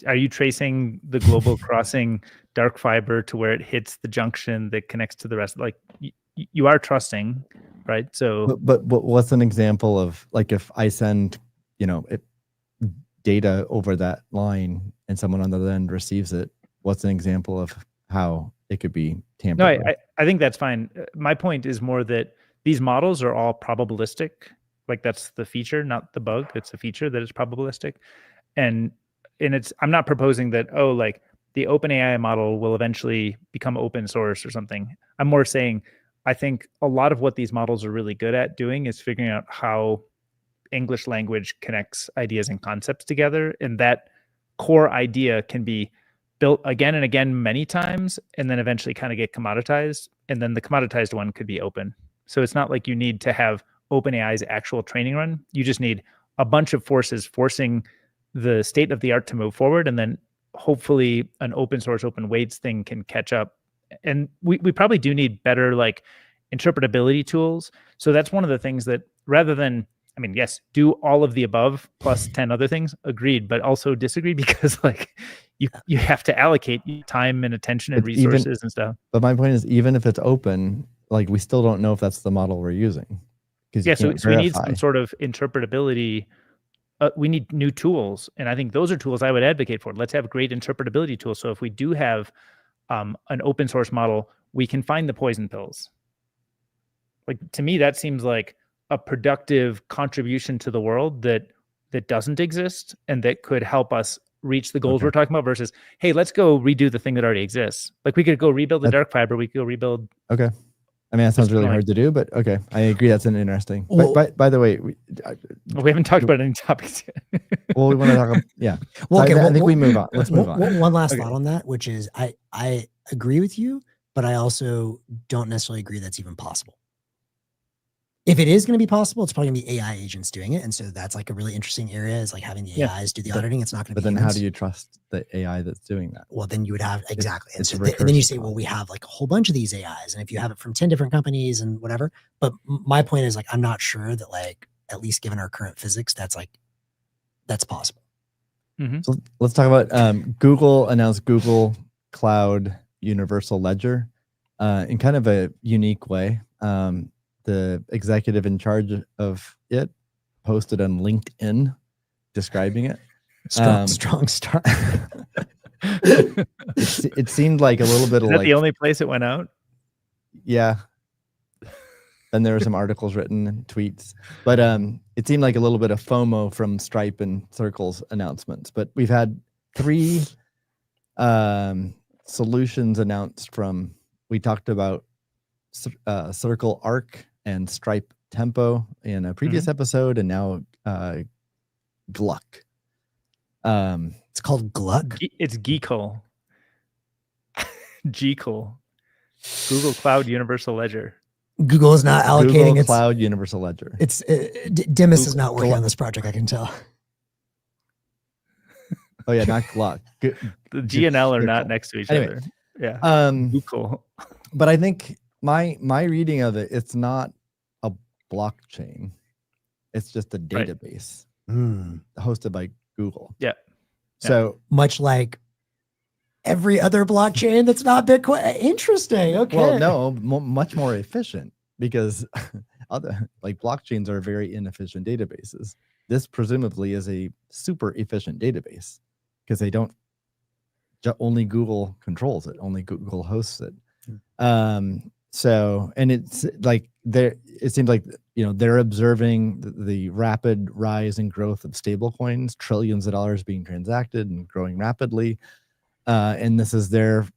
[SPEAKER 1] Are you tracing the global crossing dark fiber to where it hits the junction that connects to the rest? Like you are trusting, right? So,
[SPEAKER 3] but what's an example of, like, if I send, data over that line and someone on the other end receives it, what's an example of how it could be tampered with?
[SPEAKER 1] I think that's fine. My point is more that these models are all probabilistic. Like that's the feature, not the bug. It's a feature that is probabilistic. And I'm not proposing that, like the OpenAI model will eventually become open source or something. I'm more saying, I think a lot of what these models are really good at doing is figuring out how English language connects ideas and concepts together. And that core idea can be built again and again many times, and then eventually kind of get commoditized. And then the commoditized one could be open. So it's not like you need to have OpenAI's actual training run. You just need a bunch of forces forcing the state of the art to move forward. And then hopefully an open source, open weights thing can catch up. And we probably do need better like interpretability tools. So that's one of the things that, rather than, yes, do all of the above plus 10 other things, agreed, but also disagree, because like you have to allocate time and attention and resources and stuff.
[SPEAKER 3] But my point is, even if it's open, like we still don't know if that's the model we're using.
[SPEAKER 1] So we need some sort of interpretability. We need new tools. And I think those are tools I would advocate for. Let's have great interpretability tools. So if we do have an open source model, we can find the poison pills. Like, to me, that seems like a productive contribution to the world that doesn't exist and that could help us reach the goals we're talking about, versus, hey, let's go redo the thing that already exists. Like we could go rebuild the dark fiber. We could go rebuild.
[SPEAKER 3] Okay. That sounds really hard to do, but okay. I agree. That's an interesting. Well, by the way,
[SPEAKER 1] we haven't talked about any topics yet.
[SPEAKER 3] Well, we want to talk about, yeah. Well,
[SPEAKER 2] okay,
[SPEAKER 3] I think we move on. Let's move on.
[SPEAKER 2] One last thought on that, which is I agree with you, but I also don't necessarily agree that's even possible. If it is going to be possible, it's probably going to be AI agents doing it. And so that's like a really interesting area, is like having the AIs do the auditing. It's not going to be.
[SPEAKER 3] But then
[SPEAKER 2] humans.
[SPEAKER 3] how do you trust the AI that's doing that?
[SPEAKER 2] Well, then you would have, exactly.
[SPEAKER 3] It's
[SPEAKER 2] and then you say, well, we have like a whole bunch of these AIs. And if you have it from 10 different companies and whatever, but my point is like, I'm not sure that like, at least given our current physics, that's possible.
[SPEAKER 1] Mm-hmm.
[SPEAKER 3] So let's talk about Google announced Google Cloud Universal Ledger in kind of a unique way. The executive in charge of it posted on LinkedIn describing it.
[SPEAKER 2] Strong start.
[SPEAKER 3] It seemed like a little bit
[SPEAKER 1] Is
[SPEAKER 3] of
[SPEAKER 1] that
[SPEAKER 3] like
[SPEAKER 1] the only place it went out?
[SPEAKER 3] Yeah. And there were some articles written and tweets, but it seemed like a little bit of FOMO from Stripe and Circle's announcements. But we've had 3 solutions announced from. We talked about Circle Arc and Stripe Tempo in a previous episode, and now Gluck.
[SPEAKER 2] It's called Gluck.
[SPEAKER 1] It's GCUL. GCUL. Google Cloud Universal Ledger.
[SPEAKER 2] Google is not allocating
[SPEAKER 3] Google
[SPEAKER 2] its
[SPEAKER 3] Cloud Universal Ledger.
[SPEAKER 2] It's Dimas is not working on this project. I can tell.
[SPEAKER 3] Oh yeah, not Gluck.
[SPEAKER 1] The G and L are not next to each other. Yeah. Google.
[SPEAKER 3] But I think my reading of it, it's not a blockchain. It's just a database hosted by Google.
[SPEAKER 1] Yeah.
[SPEAKER 3] So
[SPEAKER 2] much like every other blockchain that's not Bitcoin. Interesting. Okay.
[SPEAKER 3] Well, no, much more efficient, because other like blockchains are very inefficient databases. This presumably is a super efficient database because they don't. Only Google controls it. Only Google hosts it. So, and it's like it seems like, they're observing the rapid rise and growth of stablecoins, trillions of dollars being transacted and growing rapidly. And this is their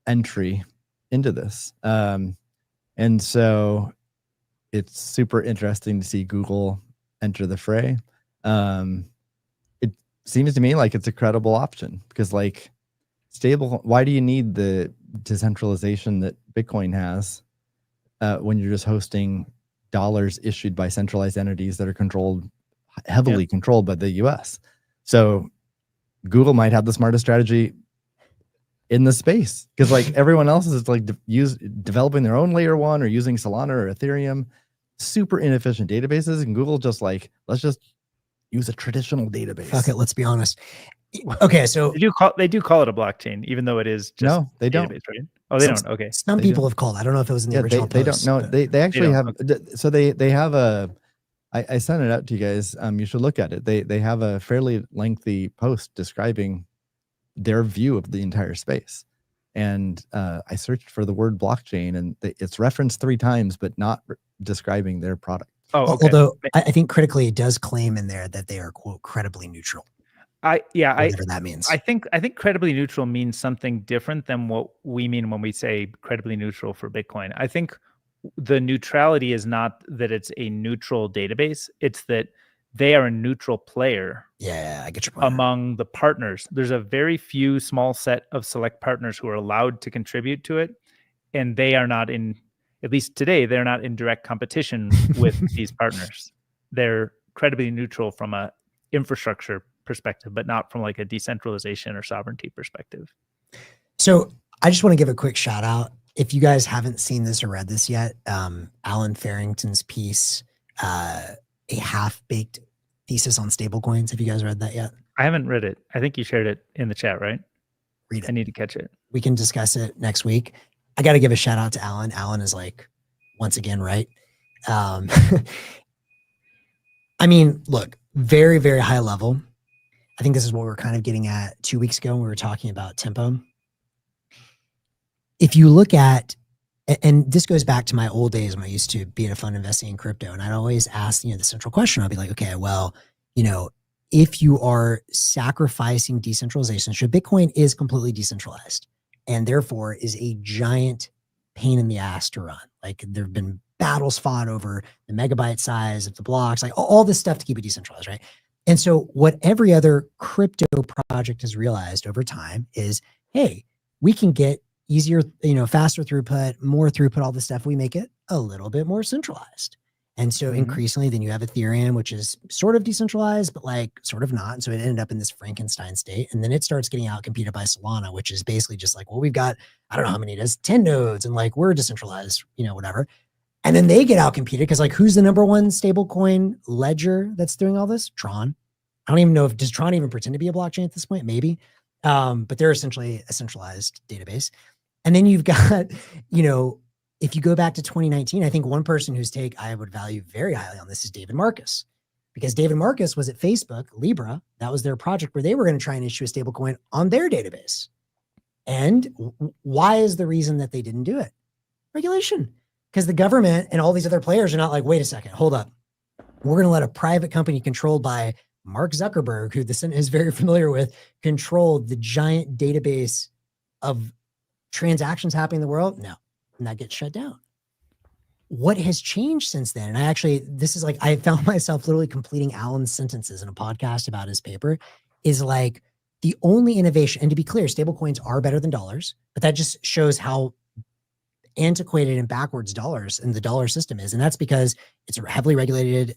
[SPEAKER 3] entry into this. And so it's super interesting to see Google enter the fray. It seems to me like it's a credible option, because like why do you need the decentralization that Bitcoin has when you're just hosting dollars issued by centralized entities that are heavily controlled by the US? So Google might have the smartest strategy in the space, because like everyone else is like developing their own layer 1 or using Solana or Ethereum, super inefficient databases, and Google just like, let's just use a traditional database.
[SPEAKER 2] Fuck it, let's be honest. Okay, so
[SPEAKER 1] they do call it a blockchain, even though it is just
[SPEAKER 3] no, they don't.
[SPEAKER 1] Right? Oh, they don't. Okay,
[SPEAKER 2] some people have called. I don't know if it was in the original.
[SPEAKER 3] They
[SPEAKER 2] post,
[SPEAKER 3] don't. No, they actually have.
[SPEAKER 1] Okay.
[SPEAKER 3] So they have a. I sent it out to you guys. You should look at it. They have a fairly lengthy post describing their view of the entire space, and I searched for the word blockchain, and it's referenced 3 times, but not describing their product.
[SPEAKER 2] Oh, okay. Although I think critically it does claim in there that they are, quote, credibly neutral. Whatever that means.
[SPEAKER 1] I think credibly neutral means something different than what we mean when we say credibly neutral for Bitcoin. I think the neutrality is not that it's a neutral database; it's that they are a neutral player.
[SPEAKER 2] Yeah, I get your point.
[SPEAKER 1] Among the partners, there's a very few small set of select partners who are allowed to contribute to it, and they are not in. At least today, they're not in direct competition with these partners. They're credibly neutral from a infrastructure perspective, but not from like a decentralization or sovereignty perspective.
[SPEAKER 2] So I just want to give a quick shout out. If you guys haven't seen this or read this yet, Alan Farrington's piece, a half-baked thesis on stablecoins. Have you guys read that yet?
[SPEAKER 1] I haven't read it. I think you shared it in the chat, right?
[SPEAKER 2] Read it.
[SPEAKER 1] I need to catch it.
[SPEAKER 2] We can discuss it next week. I got to give a shout out to Alan. Alan is like, once again, right. I mean, look, very, very high level. I think this is what we were kind of getting at 2 weeks ago when we were talking about tempo. If you look at, and this goes back to my old days when I used to be at a fund investing in crypto, and I'd always ask, the central question. I'd be like, okay, well, if you are sacrificing decentralization, so Bitcoin is completely decentralized and therefore is a giant pain in the ass to run. Like there've been battles fought over the megabyte size of the blocks, like all this stuff to keep it decentralized, right? And so what every other crypto project has realized over time is, hey, we can get easier, faster throughput, more throughput, all this stuff. We make it a little bit more centralized. And so increasingly, then you have Ethereum, which is sort of decentralized, but like sort of not. And so it ended up in this Frankenstein state. And then it starts getting out competed by Solana, which is basically just like, well, we've got, I don't know how many it is, 10 nodes, and like we're decentralized, whatever. And then they get out competed because like, who's the number one stablecoin ledger that's doing all this? Tron. I don't even know does Tron even pretend to be a blockchain at this point? Maybe. But they're essentially a centralized database. And then you've got, if you go back to 2019, I think one person whose take I would value very highly on this is David Marcus, because David Marcus was at Facebook, Libra. That was their project where they were going to try and issue a stablecoin on their database. And why is the reason that they didn't do it? Regulation. Because the government and all these other players are not like, wait a second, hold up. We're going to let a private company controlled by Mark Zuckerberg, who the Senate is very familiar with, control the giant database of transactions happening in the world? No. And that gets shut down. What has changed since then? And this is like, I found myself literally completing Alan's sentences in a podcast about his paper, is like the only innovation. And to be clear, stablecoins are better than dollars, but that just shows how antiquated and backwards dollars and the dollar system is. And that's because it's a heavily regulated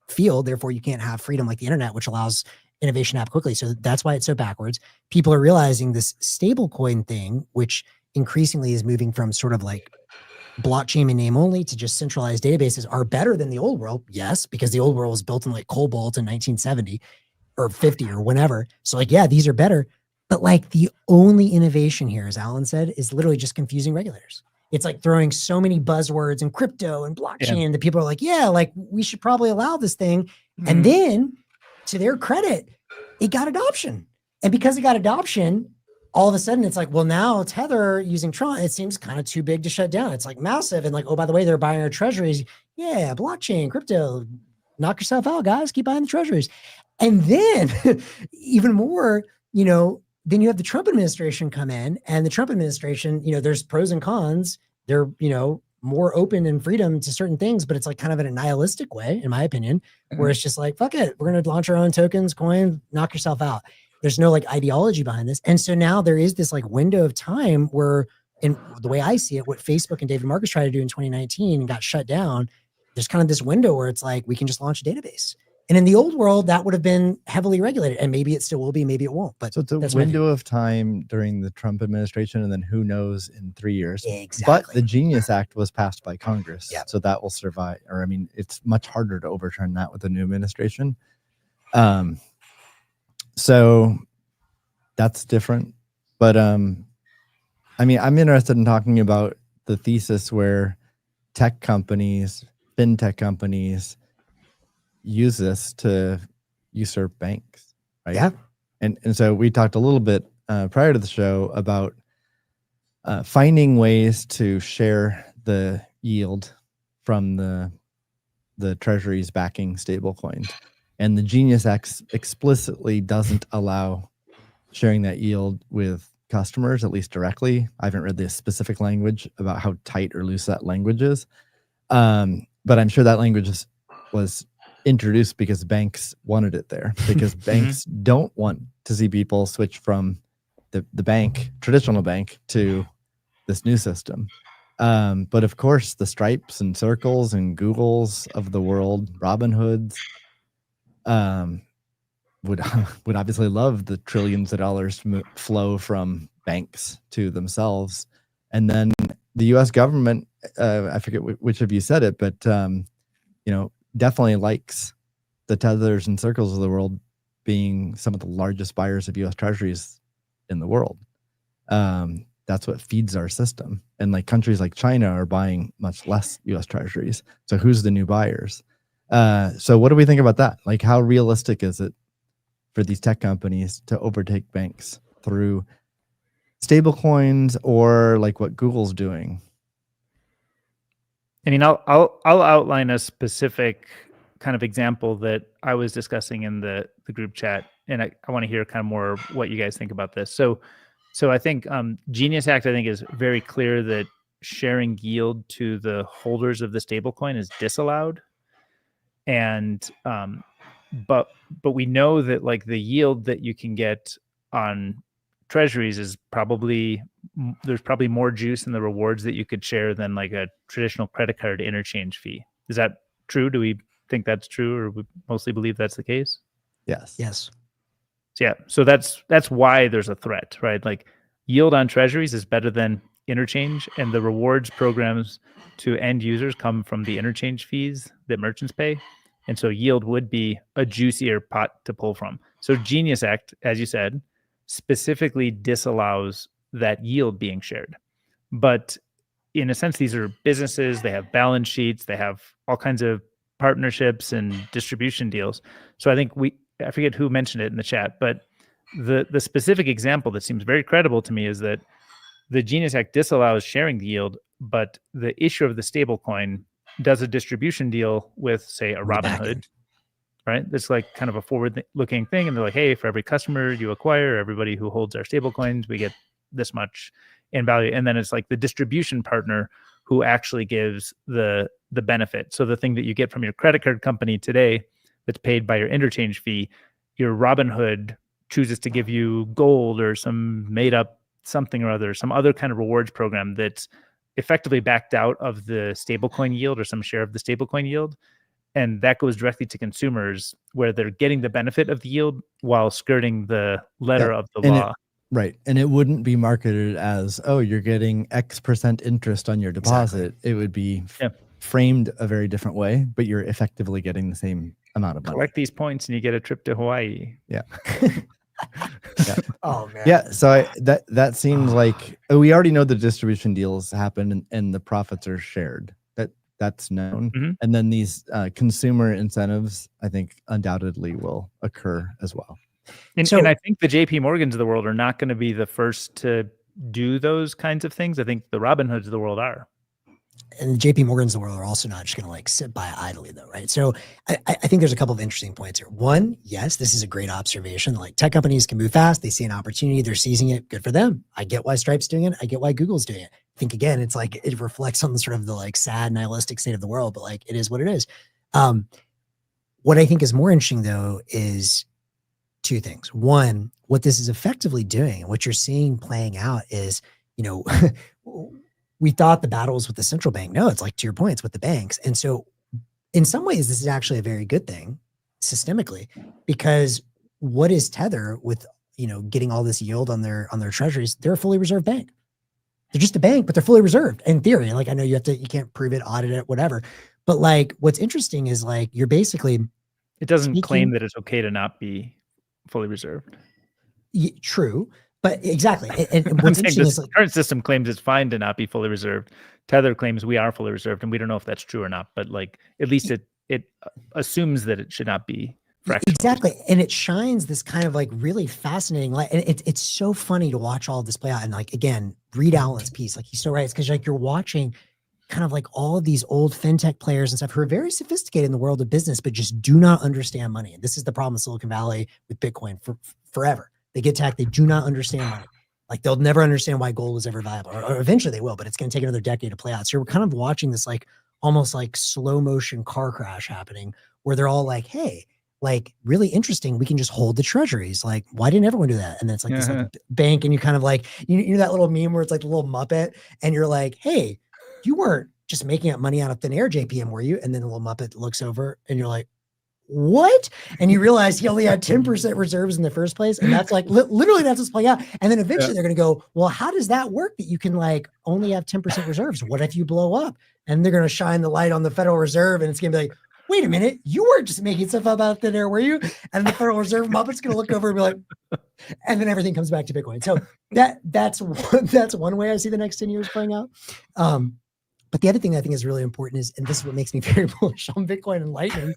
[SPEAKER 2] field. Therefore, you can't have freedom like the internet, which allows innovation to happen quickly. So that's why it's so backwards. People are realizing this stablecoin thing, which increasingly is moving from sort of like blockchain and name only to just centralized databases, are better than the old world. Yes, because the old world was built in like Cobalt in 1970 or 50 or whenever. So like, yeah, these are better. But like the only innovation here, as Alan said, is literally just confusing regulators. It's like throwing so many buzzwords and crypto and blockchain that people are like, yeah, like we should probably allow this thing. And then to their credit, it got adoption. And because it got adoption, all of a sudden it's like, well, now Tether using Tron, it seems kind of too big to shut down. It's like massive. And like, oh, by the way, they're buying our treasuries. Yeah, blockchain, crypto, knock yourself out, guys, keep buying the treasuries. And then even more, then you have the Trump administration come in, and the Trump administration, there's pros and cons. They're, more open and freedom to certain things, but it's like kind of in a nihilistic way, in my opinion, where it's just like, fuck it, we're going to launch our own tokens, coin, knock yourself out. There's no like ideology behind this. And so now there is this like window of time where, in the way I see it, what Facebook and David Marcus tried to do in 2019 and got shut down, there's kind of this window where it's like, we can just launch a database. And in the old world, that would have been heavily regulated, and maybe it still will be, maybe it won't. But
[SPEAKER 3] so it's a window of time during the Trump administration, and then who knows in 3 years.
[SPEAKER 2] Exactly.
[SPEAKER 3] But the Genius Act was passed by Congress, so that will survive. Or I mean, it's much harder to overturn that with the new administration. So that's different. But I mean, I'm interested in talking about the thesis where tech companies, fintech companies, use this to usurp banks, right?
[SPEAKER 2] Yeah.
[SPEAKER 3] And so we talked a little bit prior to the show about finding ways to share the yield from the treasuries backing stablecoins. And the Genius Act explicitly doesn't allow sharing that yield with customers, at least directly. I haven't read the specific language about how tight or loose that language is. But I'm sure that language was introduced because banks wanted it there, because banks don't want to see people switch from the bank, traditional bank, to this new system. But of course, the Stripes and Circles and Googles of the world, Robinhoods, would obviously love the trillions of dollars flow from banks to themselves. And then the U.S. government, I forget which of you said it, but definitely likes the Tethers and Circles of the world being some of the largest buyers of U.S. treasuries in the world. That's what feeds our system. And like countries like China are buying much less U.S. treasuries. So who's the new buyers? So what do we think about that? Like, how realistic is it for these tech companies to overtake banks through stablecoins, or like what Google's doing?
[SPEAKER 1] I mean, I'll outline a specific kind of example that I was discussing in the group chat, and I want to hear kind of more what you guys think about this. So I think Genius Act, I think, is very clear that sharing yield to the holders of the stablecoin is disallowed. And but we know that like the yield that you can get on treasuries is there's probably more juice in the rewards that you could share than like a traditional credit card interchange fee. Is that true? Do we think that's true, or we mostly believe that's the case?
[SPEAKER 2] Yes.
[SPEAKER 1] So yeah, so that's why there's a threat, right? Like yield on treasuries is better than interchange, and the rewards programs to end users come from the interchange fees that merchants pay. And so yield would be a juicier pot to pull from. So Genius Act, as you said, specifically disallows that yield being shared. But in a sense, these are businesses, they have balance sheets, they have all kinds of partnerships and distribution deals. So I think I forget who mentioned it in the chat, but the specific example that seems very credible to me is that the Genius Act disallows sharing the yield, but the issuer of the stablecoin does a distribution deal with, say, a Robinhood, right? It's like kind of a forward-looking thing, and they're like, hey, for every customer you acquire, everybody who holds our stablecoins, we get this much in value. And then it's like the distribution partner who actually gives the benefit. So the thing that you get from your credit card company today that's paid by your interchange fee, your Robinhood chooses to give you gold or some made up something or other, some other kind of rewards program that's effectively backed out of the stablecoin yield or some share of the stablecoin yield. And that goes directly to consumers where they're getting the benefit of the yield while skirting the letter of the law.
[SPEAKER 3] Right. And it wouldn't be marketed as, oh, you're getting X% interest on your deposit. Exactly. It would be framed a very different way, but you're effectively getting the same amount of money.
[SPEAKER 1] Collect these points and you get a trip to Hawaii.
[SPEAKER 3] Yeah.
[SPEAKER 2] Yeah. Oh man.
[SPEAKER 3] Yeah. So that seems like we already know the distribution deals happen and the profits are shared. That's known. Mm-hmm. And then these consumer incentives, I think, undoubtedly will occur as well.
[SPEAKER 1] And I think the JP Morgans of the world are not going to be the first to do those kinds of things. I think the Robinhoods of the world are.
[SPEAKER 2] And the JP Morgans of the world are also not just going to like sit by idly though, right? So I think there's a couple of interesting points here. One, yes, this is a great observation. Like tech companies can move fast. They see an opportunity. They're seizing it. Good for them. I get why Stripe's doing it. I get why Google's doing it. I think again, it's like, it reflects on the sort of the like sad nihilistic state of the world, but like, it is what it is. What I think is more interesting though, is two things. One, what this is effectively doing and what you're seeing playing out is, you know, we thought the battle was with the central bank. No, it's like, to your point, it's with the banks. And so in some ways, this is actually a very good thing systemically, because what is Tether with, you know, getting all this yield on their treasuries? They're a fully reserved bank. They're just a bank, but they're fully reserved in theory. Like, I know you can't prove it, audit it, whatever. But like, what's interesting is like, you're basically,
[SPEAKER 1] it doesn't claim that it's okay to not be fully reserved.
[SPEAKER 2] True. But exactly. And what's interesting is
[SPEAKER 1] the current system claims it's fine to not be fully reserved. Tether claims we are fully reserved, and we don't know if that's true or not. But like, at least it assumes that it should not be fractional.
[SPEAKER 2] Exactly. And it shines this kind of like really fascinating light. And it's so funny to watch all of this play out. And like, again, read Alan's piece. Like, he's so right. It's because like you're watching kind of like all of these old fintech players and stuff who are very sophisticated in the world of business, but just do not understand money. And this is the problem in Silicon Valley with Bitcoin forever. They get tech, they do not understand money. Like, they'll never understand why gold was ever viable, or eventually they will, but it's going to take another decade to play out. So we're kind of watching this like almost like slow motion car crash happening, where they're all like, hey, like, really interesting, we can just hold the treasuries. Like, why didn't everyone do that? And then it's like this like bank, and you kind of like, you know that little meme where it's like the little Muppet, and you're like, hey, you weren't just making up money out of thin air, JPM, were you? And then the little Muppet looks over and you're like, what? And you realize he only had 10% reserves in the first place. And that's like, literally that's what's playing out. And then eventually they're going to go, well, how does that work that you can like only have 10% reserves? What if you blow up? And they're going to shine the light on the Federal Reserve, and it's going to be like, wait a minute, you weren't just making stuff up out thin air, were you? And the Federal Reserve Muppet's going to look over and be like, and then everything comes back to Bitcoin. So that's one way I see the next 10 years playing out. But the other thing I think is really important is, and this is what makes me very bullish on Bitcoin and Lightning,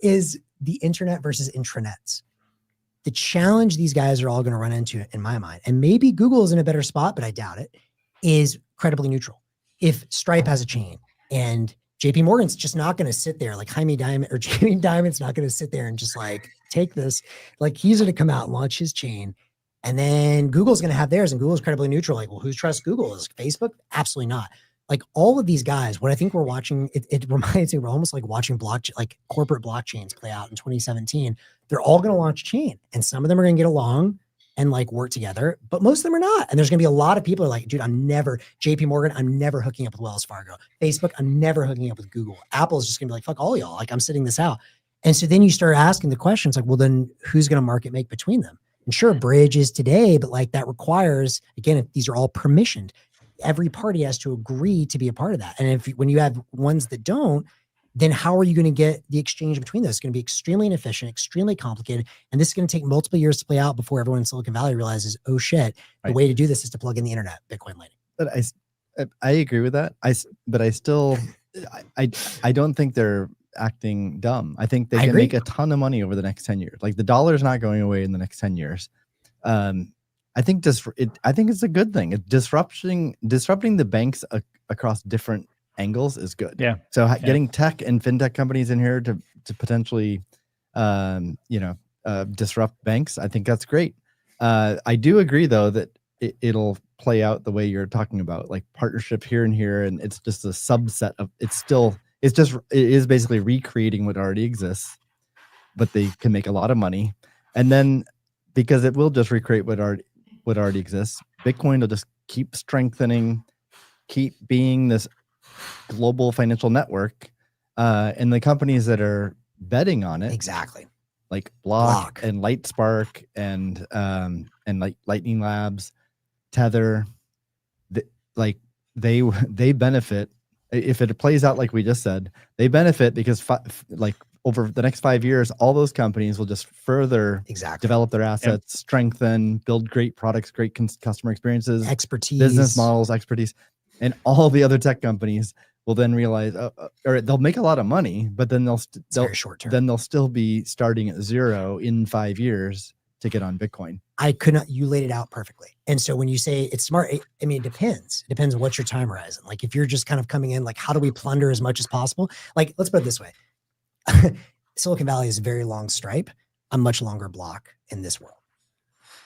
[SPEAKER 2] is the internet versus intranets. The challenge these guys are all going to run into, in my mind, and maybe Google is in a better spot, but I doubt it, is credibly neutral. If Stripe has a chain and JP Morgan's just not going to sit there, like Jamie Dimon's not going to sit there and just like take this, like he's going to come out and launch his chain. And then Google's going to have theirs, and Google's credibly neutral. Like, well, who trusts Google? Is Facebook? Absolutely not. Like, all of these guys, what I think we're watching, it reminds me, we're almost like watching like corporate blockchains play out in 2017. They're all going to launch chain, and some of them are going to get along, and like work together, but most of them are not. And there's going to be a lot of people who are like, dude, JP Morgan, I'm never hooking up with Wells Fargo. Facebook, I'm never hooking up with Google. Apple is just going to be like, fuck all y'all. Like, I'm sitting this out. And so then you start asking the questions like, well, then who's going to market make between them? And sure, bridge is today, but like that requires, again, if these are all permissioned, every party has to agree to be a part of that. And when you have ones that don't, then how are you going to get the exchange between those? It's going to be extremely inefficient, extremely complicated. And this is going to take multiple years to play out before everyone in Silicon Valley realizes, oh shit, the way to do this is to plug in the internet, Bitcoin Lightning.
[SPEAKER 3] But I agree with that. But I still, I don't think they're acting dumb. I think they can make a ton of money over the next 10 years. Like the dollar's not going away in the next 10 years. I think it's a good thing. Disrupting the banks across different angles is good.
[SPEAKER 1] Yeah.
[SPEAKER 3] So getting tech and fintech companies in here to potentially, disrupt banks, I think that's great. I do agree though that it'll play out the way you're talking about, like partnership here and here, and it's just a subset of. It is basically recreating what already exists, but they can make a lot of money, and then because it will just recreate what already exists, Bitcoin will just keep strengthening, keep being this global financial network, and the companies that are betting on it,
[SPEAKER 2] exactly,
[SPEAKER 3] like Block and Lightspark and like Lightning Labs, Tether, they benefit if it plays out like we just said. They benefit because over the next 5 years, all those companies will just further develop their assets, strengthen, build great products, great customer experiences,
[SPEAKER 2] expertise,
[SPEAKER 3] business models, expertise. And all the other tech companies will then realize, or they'll make a lot of money, but then
[SPEAKER 2] very short term.
[SPEAKER 3] Then they'll still be starting at zero in 5 years to get on Bitcoin.
[SPEAKER 2] You laid it out perfectly. And so when you say it's smart, I mean, it depends. It depends on what's your time horizon. Like if you're just kind of coming in, like, how do we plunder as much as possible? Like, let's put it this way. Silicon Valley is a very long Stripe, a much longer Block in this world.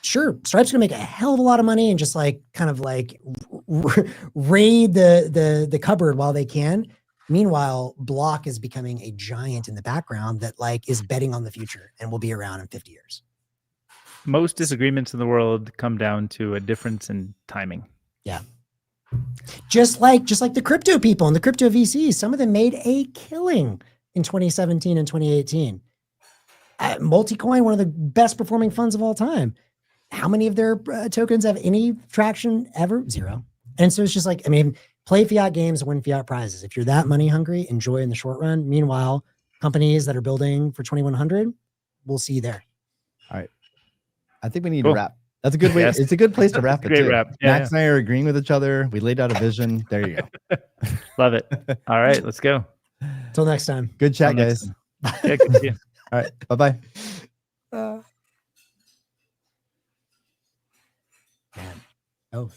[SPEAKER 2] Sure, Stripe's gonna make a hell of a lot of money and just like kind of like raid the cupboard while they can. Meanwhile, Block is becoming a giant in the background that like is betting on the future and will be around in 50 years.
[SPEAKER 1] Most disagreements in the world come down to a difference in timing.
[SPEAKER 2] Yeah. Just like the crypto people and the crypto VCs, some of them made a killing in 2017 and 2018. Multicoin, one of the best performing funds of all time. How many of their tokens have any traction ever? Zero. And so it's just like, I mean, play fiat games, win fiat prizes. If you're that money hungry, enjoy in the short run. Meanwhile, companies that are building for 2100, we'll see you there.
[SPEAKER 3] All right. I think we need to wrap. That's a good way. Yes. It's a good place to wrap it.
[SPEAKER 1] Great wrap. Yeah,
[SPEAKER 3] Max and I are agreeing with each other. We laid out a vision. There you go.
[SPEAKER 1] Love it. All right, let's go.
[SPEAKER 2] Till next time.
[SPEAKER 3] Good chat, guys.
[SPEAKER 1] Yeah, good to see you.
[SPEAKER 3] All right. Bye-bye.
[SPEAKER 2] Man. Oh.